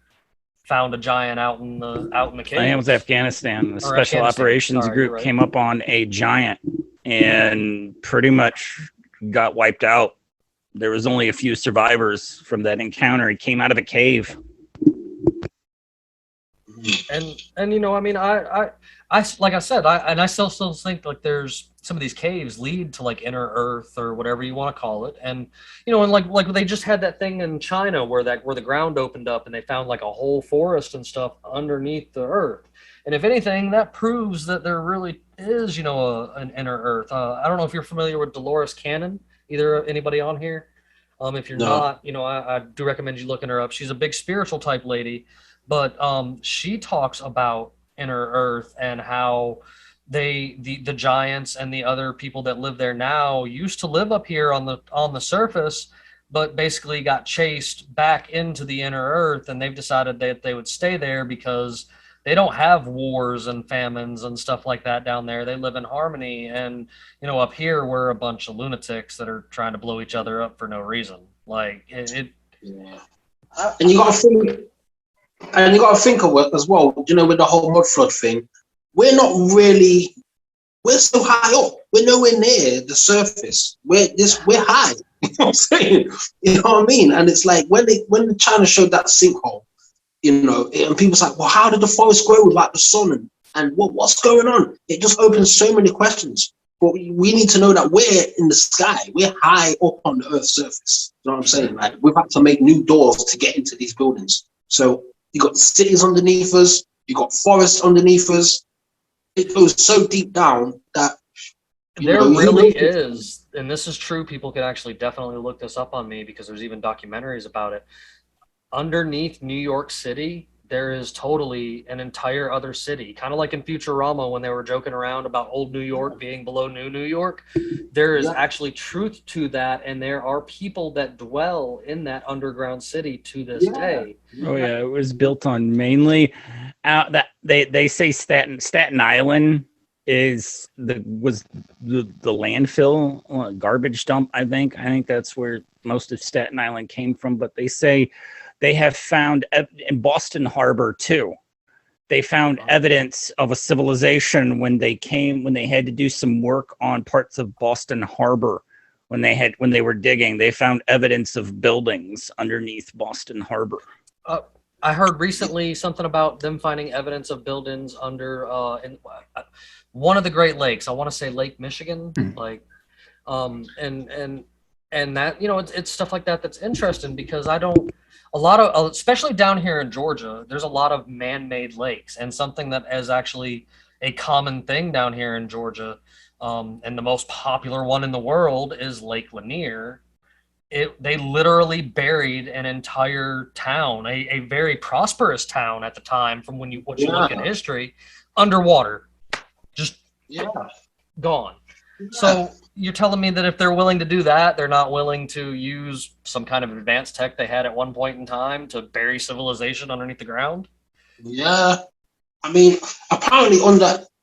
found a giant out in the cave. I think it was Afghanistan. The Special Operations Group came up on a giant and pretty much got wiped out. There was only a few survivors from that encounter. He came out of a cave. And I like I said, I still think like there's some of these caves lead to like inner earth or whatever you want to call it. And and like they just had that thing in China where the ground opened up and they found like a whole forest and stuff underneath the earth. And if anything, that proves that there really is an inner earth. I don't know if you're familiar with Dolores Cannon, either anybody on here. If you're not, I do recommend you looking her up. She's a big spiritual type lady, but she talks about inner earth and how the giants and the other people that live there now used to live up here on the surface, but basically got chased back into the inner earth, and they've decided that they would stay there because they don't have wars and famines and stuff like that down there. They live in harmony. And up here we're a bunch of lunatics that are trying to blow each other up for no reason. Like it. Yeah. And you got to think of it as well. With the whole Mudflood thing, we're so high up. We're nowhere near the surface. We're high. You know what I'm saying? You know what I mean? And it's like when China showed that sinkhole, and people's like, well, how did the forest grow like the sun? And what's going on? It just opens so many questions. But we need to know that we're in the sky. We're high up on the Earth's surface. You know what I'm saying? Like, we've had to make new doors to get into these buildings. So you got cities underneath us. You got forests underneath us. It goes so deep down that there really is, and this is true. People could actually definitely look this up on me because there's even documentaries about it. Underneath New York City, there is totally an entire other city, kind of like in Futurama when they were joking around about old New York being below New York. There is actually truth to that, and there are people that dwell in that underground city to this day. Oh yeah, it was built on mainly that they say Staten Island was the landfill garbage dump. I think that's where most of Staten Island came from, but they say they have found in Boston Harbor too. They found evidence of a civilization when they had to do some work on parts of Boston Harbor. When they were digging, they found evidence of buildings underneath Boston Harbor. I heard recently something about them finding evidence of buildings under in one of the Great Lakes. I want to say Lake Michigan, and that it's stuff like that that's interesting because especially down here in Georgia, there's a lot of man-made lakes, and something that is actually a common thing down here in Georgia, and the most popular one in the world is Lake Lanier. They literally buried an entire town, a very prosperous town at the time, from what you look in history, underwater, just gone. So you're telling me that if they're willing to do that, they're not willing to use some kind of advanced tech they had at one point in time to bury civilization underneath the ground? Yeah. I mean, apparently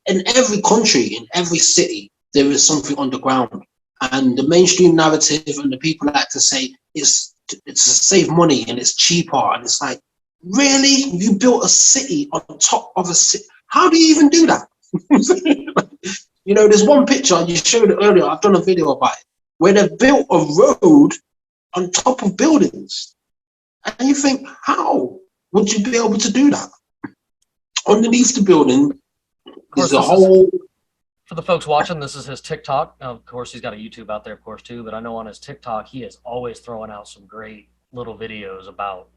in every country, in every city, there is something underground. And the mainstream narrative and the people like to say it's to save money and it's cheaper. And it's like, really? You built a city on top of a city? How do you even do that? You know, there's one picture you showed it earlier. I've done a video about it where they built a road on top of buildings. And you think, how would you be able to do that? Underneath the building is a whole. For the folks watching, this is his TikTok. Of course, he's got a YouTube out there, of course, too. But I know on his TikTok, he is always throwing out some great little videos about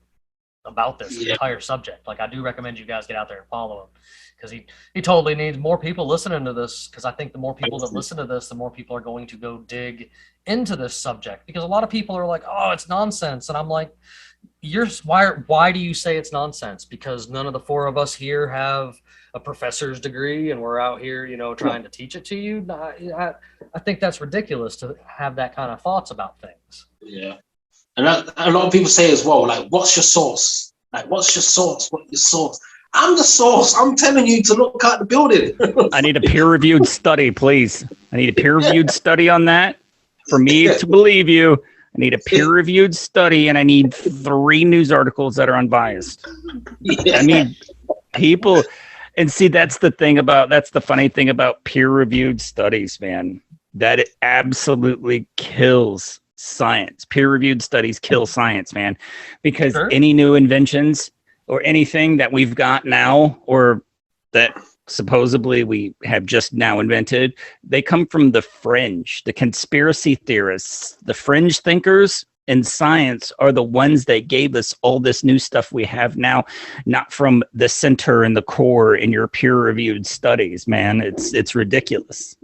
this entire subject. Like, I do recommend you guys get out there and follow him, because he totally needs more people listening to this, because I think the more people that listen to this, the more people are going to go dig into this subject, because a lot of people are like, oh, it's nonsense. And I'm like, why do you say it's nonsense? Because none of the four of us here have a professor's degree and we're out here, you know, trying to teach it to you. I think that's ridiculous to have that kind of thoughts about things. Yeah. And a lot of people say as well, like, what's your source? Like, what's your source? What's your source? I'm the source. I'm telling you to look at the building. I need a peer-reviewed study, please. I need a peer-reviewed study on that for me to believe you. I need a peer-reviewed study, and I need 3 news articles that are unbiased. I mean, people, and see, that's the funny thing about peer-reviewed studies, man. That it absolutely kills science. Peer-reviewed studies kill science, man, because any new inventions or anything that we've got now, or that supposedly we have just now invented, they come from the fringe. The conspiracy theorists, the fringe thinkers in science are the ones that gave us all this new stuff we have now, not from the center and the core in your peer-reviewed studies, man. It's ridiculous.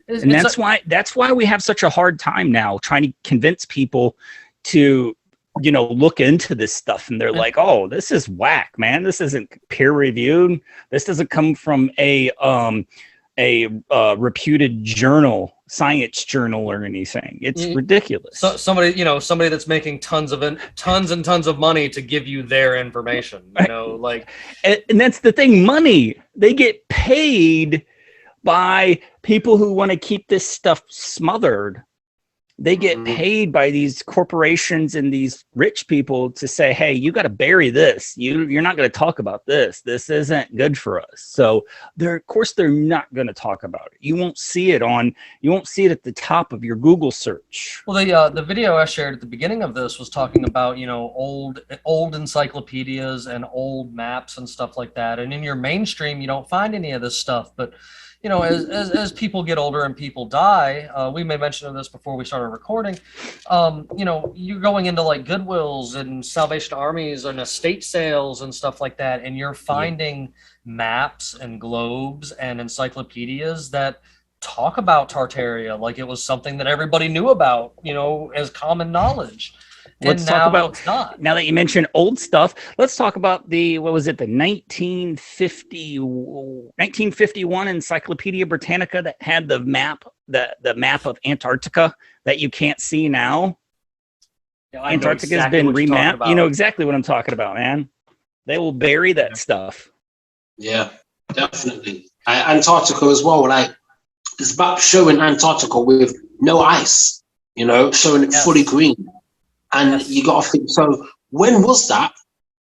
And that's why we have such a hard time now trying to convince people to, you know, look into this stuff. And they're like, oh, this is whack, man. This isn't peer reviewed. This doesn't come from a reputed journal, science journal or anything. It's ridiculous. So somebody that's making tons and tons of money to give you their information, you know, like, and that's the thing. Money, they get paid by people who want to keep this stuff smothered. They get paid by these corporations and these rich people to say, hey, you got to bury this. You're not going to talk about this. This isn't good for us. So of course they're not going to talk about it. You won't see it at the top of your Google search. Well, the video I shared at the beginning of this was talking about, you know, old encyclopedias and old maps and stuff like that. And in your mainstream, you don't find any of this stuff. But you know, as people get older and people die, we may mention this before we started recording, you know, you're going into like Goodwills and Salvation Armies and estate sales and stuff like that, and you're finding maps and globes and encyclopedias that talk about Tartaria like it was something that everybody knew about, you know, as common knowledge. Let's talk about, now that you mentioned old stuff, let's talk about the 1951 Encyclopedia Britannica that had the map of Antarctica that you can't see now. Yeah, Antarctica has been remapped. You know exactly what I'm talking about, man. They will bury that stuff. Yeah, definitely. Antarctica as well. Like, it's about showing Antarctica with no ice, you know, showing it fully green. And you got to think, so when was that?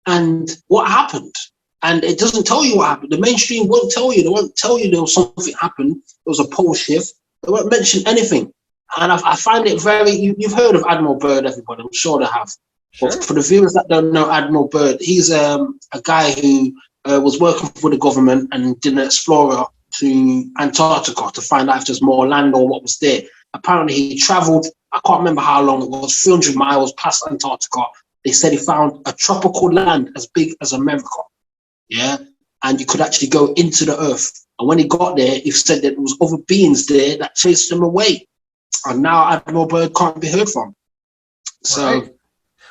And what happened? And it doesn't tell you what happened. The mainstream won't tell you. They won't tell you there was something happened. There was a pole shift. They won't mention anything. And I find it very, you've heard of Admiral Byrd, everybody. I'm sure they have. Sure. But for the viewers that don't know Admiral Byrd, he's a guy who was working for the government and did an explorer to Antarctica to find out if there's more land or what was there. Apparently he traveled, I can't remember how long it was, 300 miles past Antarctica. They said he found a tropical land as big as America. Yeah. And you could actually go into the earth. And when he got there, he said that there was other beings there that chased him away. And now Admiral Byrd can't be heard from. So,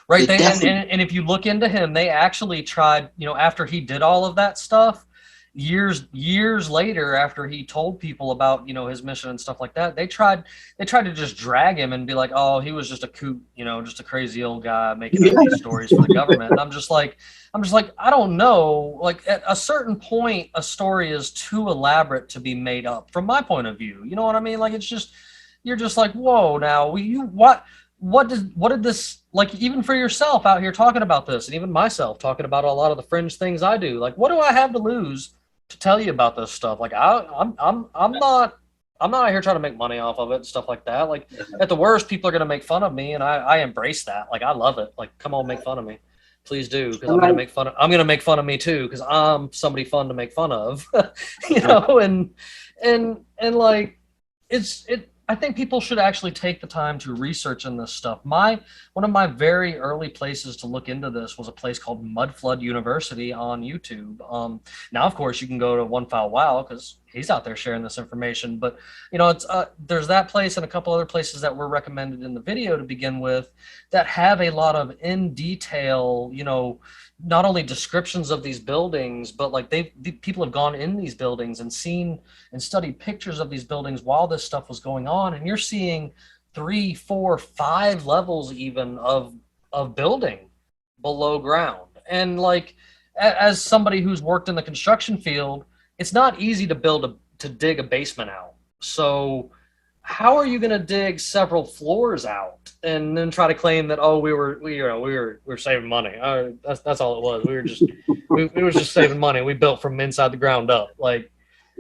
right. And if you look into him, they actually tried, you know, after he did all of that stuff, years later, after he told people about, his mission and stuff like that, they tried to just drag him and be like, oh, he was just a kook, just a crazy old guy making up these stories for the government. And I'm just like, I don't know. Like, at a certain point, a story is too elaborate to be made up from my point of view. You know what I mean? Like, it's just, you're just like, whoa, now what did this, like, even for yourself out here talking about this, and even myself talking about a lot of the fringe things I do, like, what do I have to lose to tell you about this stuff? Like, I'm not out here trying to make money off of it and stuff like that. Like, at the worst, people are going to make fun of me, and I embrace that. Like, I love it. Like, come on, make fun of me. Please do, because I'm going to make fun of me too, because I'm somebody fun to make fun of, and like, I think people should actually take the time to research in this stuff. One of my very early places to look into this was a place called Mudflood University on YouTube. Now, of course, you can go to One Foul Wow because he's out there sharing this information. But it's there's that place and a couple other places that were recommended in the video to begin with that have a lot of in detail, not only descriptions of these buildings, but like people have gone in these buildings and seen and studied pictures of these buildings while this stuff was going on, and you're seeing 3, 4, 5 levels even of building below ground. And like, as somebody who's worked in the construction field, it's not easy to dig a basement out. So how are you going to dig several floors out and then try to claim that, oh, we were saving money? That's all it was. We were just saving money. We built from inside the ground up. Like,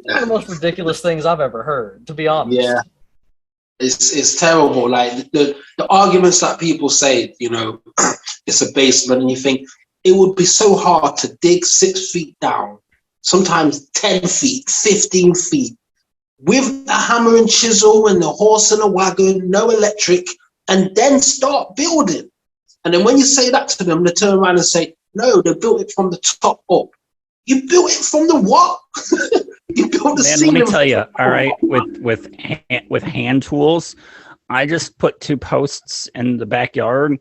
one of the most ridiculous things I've ever heard, to be honest. Yeah, it's terrible. Like the arguments that people say, it's a basement, and you think it would be so hard to dig 6 feet down, sometimes 10 feet, 15 feet, with a hammer and chisel and the horse and a wagon, no electric, and then start building. And then when you say that to them, they turn around and say, no, they built it from the top up. You built it from the what? You built the ceiling. Let me tell you, all right, with hand tools, I just put 2 posts in the backyard,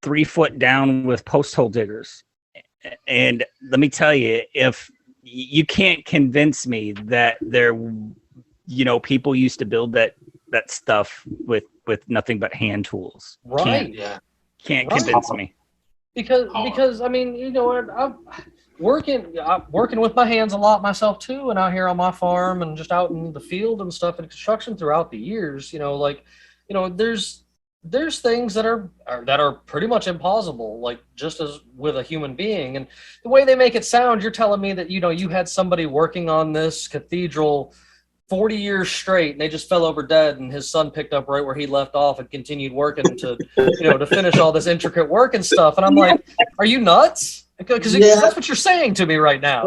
3 foot down with post hole diggers. And let me tell you, if you can't convince me that people used to build that stuff with nothing but hand tools. Right. Can't convince me. Because I mean, I'm working with my hands a lot myself too, and out here on my farm and just out in the field and stuff and construction throughout the years, there's things that are pretty much impossible, like just as with a human being. And the way they make it sound, you're telling me that you had somebody working on this cathedral 40 years straight, and they just fell over dead, and his son picked up right where he left off and continued working to to finish all this intricate work and stuff. And I'm like, are you nuts? Because that's what you're saying to me right now.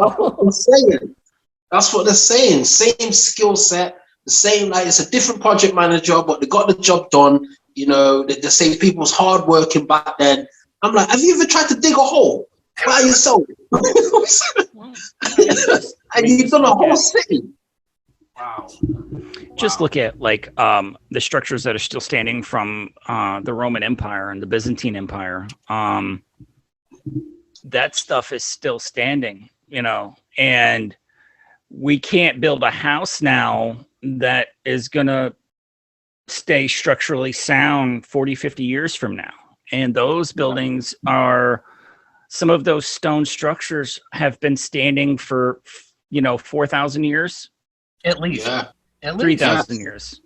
That's what they're saying. Same skill set, the same, like, it's a different project manager, but they got the job done. They say people was hard working back then. I'm like, have you ever tried to dig a hole by yourself? And you've done a whole city. Wow. Just look at the structures that are still standing from the Roman Empire and the Byzantine Empire. That stuff is still standing, and we can't build a house now that is going to stay structurally sound 40, 50 years from now. And those buildings some of those stone structures have been standing for, 4,000 years. At least. Yeah. At least. 3,000 years.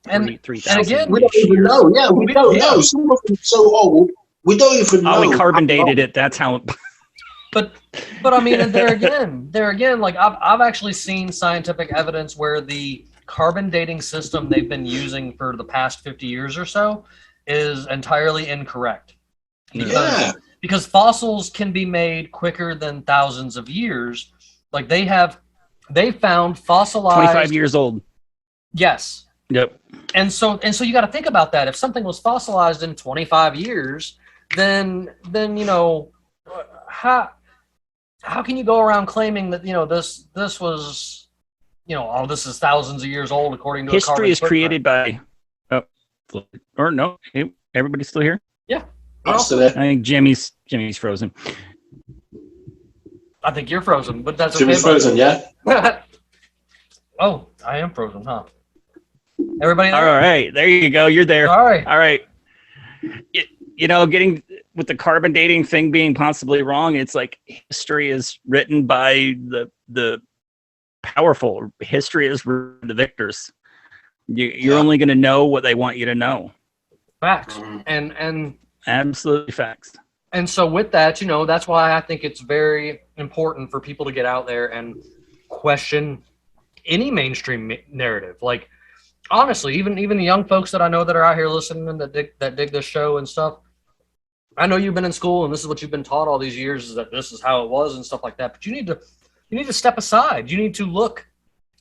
And 3,000 again, we don't even know. Yeah, we don't know. Some of them so old, we don't even know. Oh, we carbon dated it. That's how. But I mean, there again, like I've actually seen scientific evidence where the carbon dating system they've been using for the past 50 years or so is entirely incorrect. Because fossils can be made quicker than thousands of years. Like they found fossilized 25 years old. Yes. Yep. And so you got to think about that. If something was fossilized in 25 years, then how can you go around claiming that this was this is thousands of years old according to history is created by or no, everybody's still here? Yeah. I'm still there. I think Jimmy's frozen. I think you're frozen, but that's Should okay. be frozen, yeah? Oh, I am frozen, huh? Everybody All there? right, there you go. You're there. All right. All right. You know, getting with the carbon dating thing being possibly wrong, it's like history is written by the powerful. History is written by the victors. You're only going to know what they want you to know. Facts. Mhm. And Absolutely facts. And so with that, that's why I think it's very important for people to get out there and question any mainstream narrative. Like, honestly, even the young folks that I know that are out here listening and that dig this show and stuff. I know you've been in school and this is what you've been taught all these years, is that this is how it was and stuff like that. But you need to step aside. You need to look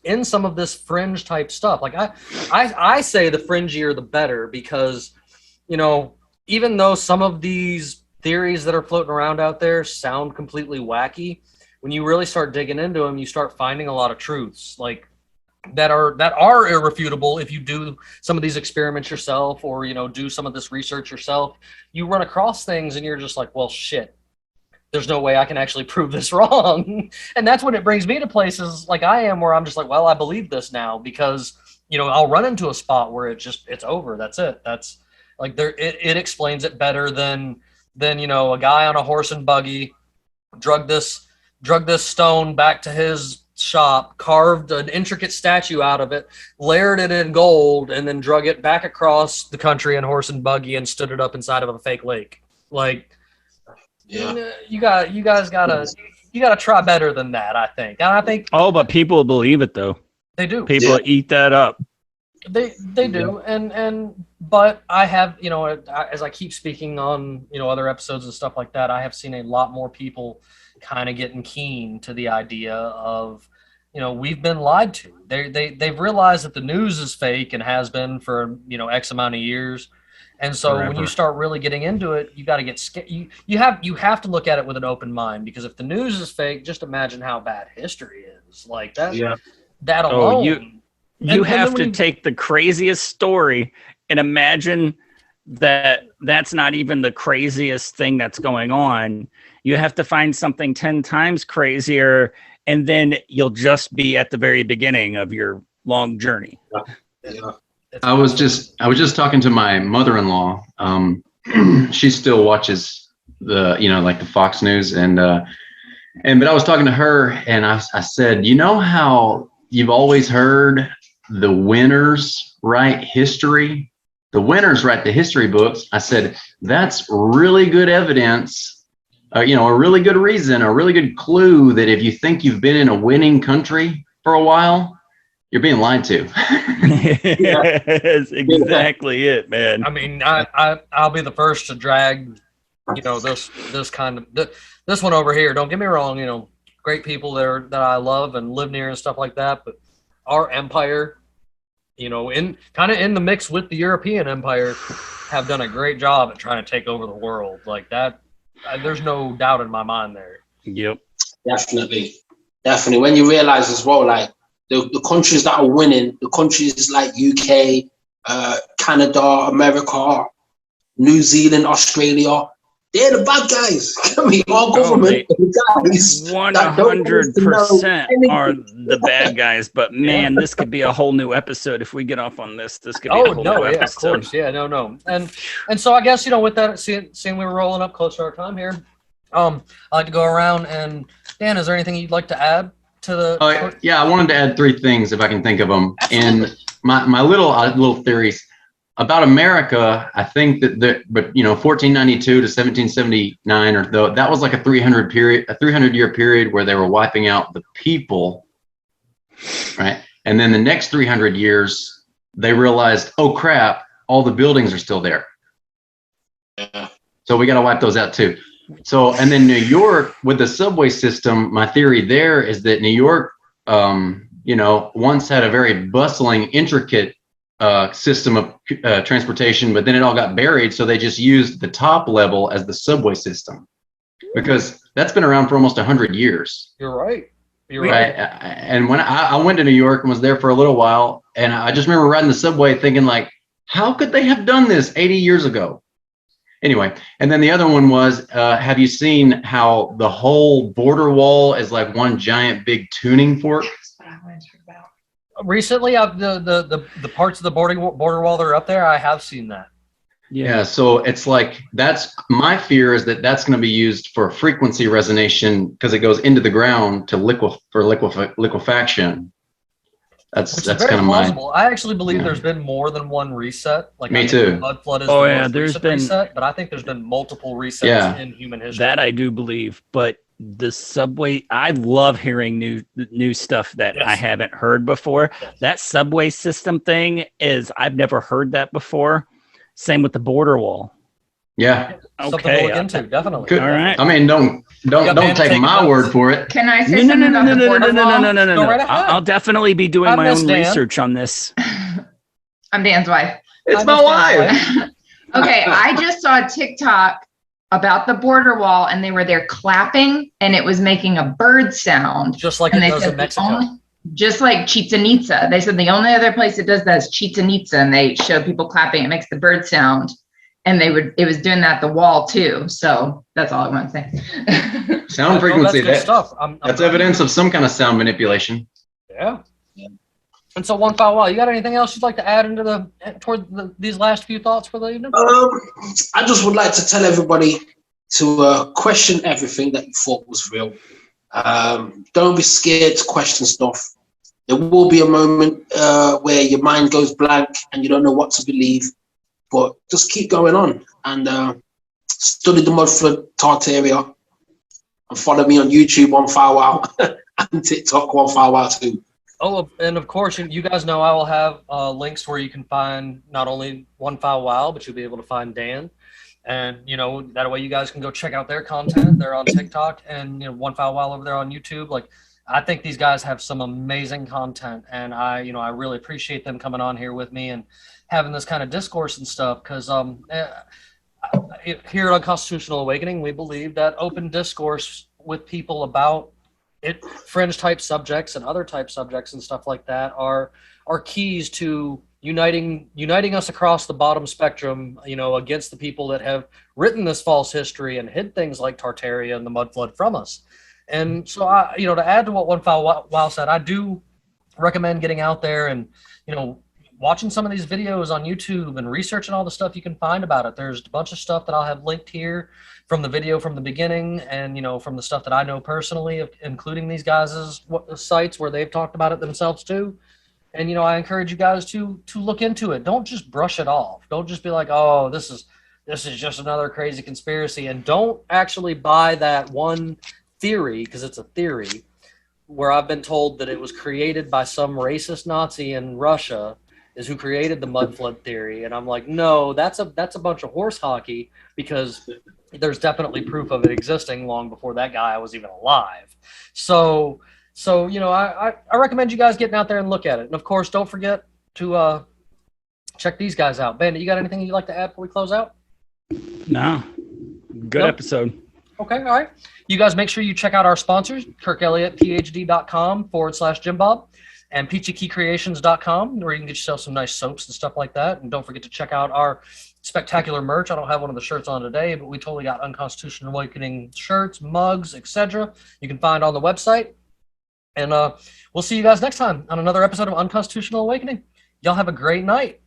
in some of this fringe type stuff. Like I say the fringier the better, because even though some of these theories that are floating around out there sound completely wacky, when you really start digging into them, you start finding a lot of truths like that are irrefutable. If you do some of these experiments yourself, or do some of this research yourself, you run across things and you're just like, well, shit, there's no way I can actually prove this wrong. And that's when it brings me to places like I am, where I'm just like, well, I believe this now, because I'll run into a spot where it's over. That's it. That's like it explains it better than a guy on a horse and buggy drug this stone back to his shop, carved an intricate statue out of it, layered it in gold, and then drug it back across the country in horse and buggy and stood it up inside of a fake lake. Like, Yeah. you guys gotta try better than that, I think. And I think But people believe it though. they do. People eat that up. They do, but I have, as I keep speaking on other episodes and stuff like that, I have seen a lot more people kind of getting keen to the idea of, we've been lied to. They've realized that the news is fake and has been for X amount of years, and so Forever. when you start really getting into it, you got to get scared. You have to look at it with an open mind, because if the news is fake, just imagine how bad history is. Like that. Yeah. That alone. You have to take the craziest story and imagine that that's not even the craziest thing that's going on. You have to find something 10 times crazier, and then you'll just be at the very beginning of your long journey. Yeah. I was just talking to my mother-in-law. She still watches the like the Fox News, but I was talking to her, and I said, how you've always heard the winners write history. The winners write the history books. I said, that's really good evidence, a really good reason, a really good clue that if you think you've been in a winning country for a while, you're being lied to. That's exactly it, man. I mean, I'll be the first to drag, this kind of this one over here. Don't get me wrong, great people that I love and live near and stuff like that. But our empire, in the mix with the European Empire, have done a great job at trying to take over the world. Like that, there's no doubt in my mind there. Yep. Definitely. When you realize as well, like the countries that are winning, the countries like UK, Canada, America, New Zealand, Australia, they're the bad guys. I mean, our government, the guys 100% are the bad guys. But man, this could be a whole new episode if we get off on this. This could be a whole new episode. Of course, yeah, no, and so I guess with that, seeing we were rolling up close to our time here, I'd like to go around and Dan, is there anything you'd like to add to the? Yeah, I wanted to add 3 things if I can think of them. Absolutely. And my little theories about America, I think that 1492 to 1779 that was like a 300-year period where they were wiping out the people, right? And then the next 300 years, they realized, oh crap, all the buildings are still there. Yeah. So we got to wipe those out too. So, and then New York with the subway system, my theory there is that New York, once had a very bustling, intricate system of transportation, but then it all got buried. So they just used the top level as the subway system, because that's been around for almost 100 years. You're right. Right. And when I went to New York and was there for a little while, and I just remember riding the subway thinking like, how could they have done this 80 years ago? Anyway, and then the other one was, have you seen how the whole border wall is like one giant big tuning fork? That's what I wanted to talk about. Recently, the parts of the border wall that are up there, I have seen that. Yeah, so it's like, that's my fear, is that that's going to be used for frequency resonation because it goes into the ground to liquefaction. That's Which is kind very of plausible. I actually believe yeah. there's been more than one reset. Like Me I think too. Mudflood is Oh, the yeah, most there's recent been- reset, but I think there's been multiple resets Yeah. in human history. That I do believe, but the subway, I love hearing new stuff that Yes. I haven't heard before. Yes. That subway system thing is, I've never heard that before. Same with the border wall. Yeah. Something Okay, to look into, definitely. Good. All right. I mean, don't take my notes. word for it. Can I say No, no, something no, about no, the no, border no, wall? no, no, no, Go no. right ahead. I'll definitely be doing I my miss own Dan. research on this. I'm Dan's wife. It's I my understand wife. Okay, I just saw a TikTok about the border wall, and they were there clapping, and it was making a bird sound. Just like And it they does said in the Mexico. only, just like Chichen Itza. They said the only other place it does that is Chichen Itza, and they showed people clapping. It makes the bird sound, and it was doing that at the wall too. So that's all I want to say. Sound Well, frequency. that's good stuff. I'm That's glad- evidence of some kind of sound manipulation. Yeah. And so, One Foul Wow, you got anything else you'd like to add into these last few thoughts for the evening? I just would like to tell everybody to question everything that you thought was real. Don't be scared to question stuff. There will be a moment where your mind goes blank and you don't know what to believe, but just keep going on and study the Mudflood Tartarian and follow me on YouTube, One Foul Wow, and TikTok, One Foul Wow too. Oh, and of course, you guys know I will have links where you can find not only One Foul Wow, but you'll be able to find Dan. And, that way you guys can go check out their content. They're on TikTok and, One Foul Wow over there on YouTube. Like, I think these guys have some amazing content. And I really appreciate them coming on here with me and having this kind of discourse and stuff. Because here at Unconstitutional Awakening, we believe that open discourse with people about fringe type subjects and other type subjects and stuff like that are keys to uniting us across the bottom spectrum, against the people that have written this false history and hid things like Tartaria and the Mudflood from us. And so to add to what One Foul Wow said, I do recommend getting out there and, watching some of these videos on YouTube and researching all the stuff you can find about it. There's a bunch of stuff that I'll have linked here from the video from the beginning and, from the stuff that I know personally, including these guys' sites where they've talked about it themselves too. And, I encourage you guys to look into it. Don't just brush it off. Don't just be like, oh, this is just another crazy conspiracy. And don't actually buy that one theory, because it's a theory, where I've been told that it was created by some racist Nazi in Russia is who created the Mudflood theory. And I'm like, no, that's a bunch of horse hockey, because there's definitely proof of it existing long before that guy was even alive. So I recommend you guys getting out there and look at it. And of course, don't forget to check these guys out. Bandit, you got anything you'd like to add before we close out? No. Good Nope. episode. Okay, all right. You guys make sure you check out our sponsors, KirkElliottPhD.com/Jim and PeachyKeyCreations.com, where you can get yourself some nice soaps and stuff like that. And don't forget to check out our spectacular merch. I don't have one of the shirts on today, but we totally got Unconstitutional Awakening shirts, mugs, etc. You can find on the website. And we'll see you guys next time on another episode of Unconstitutional Awakening. Y'all have a great night.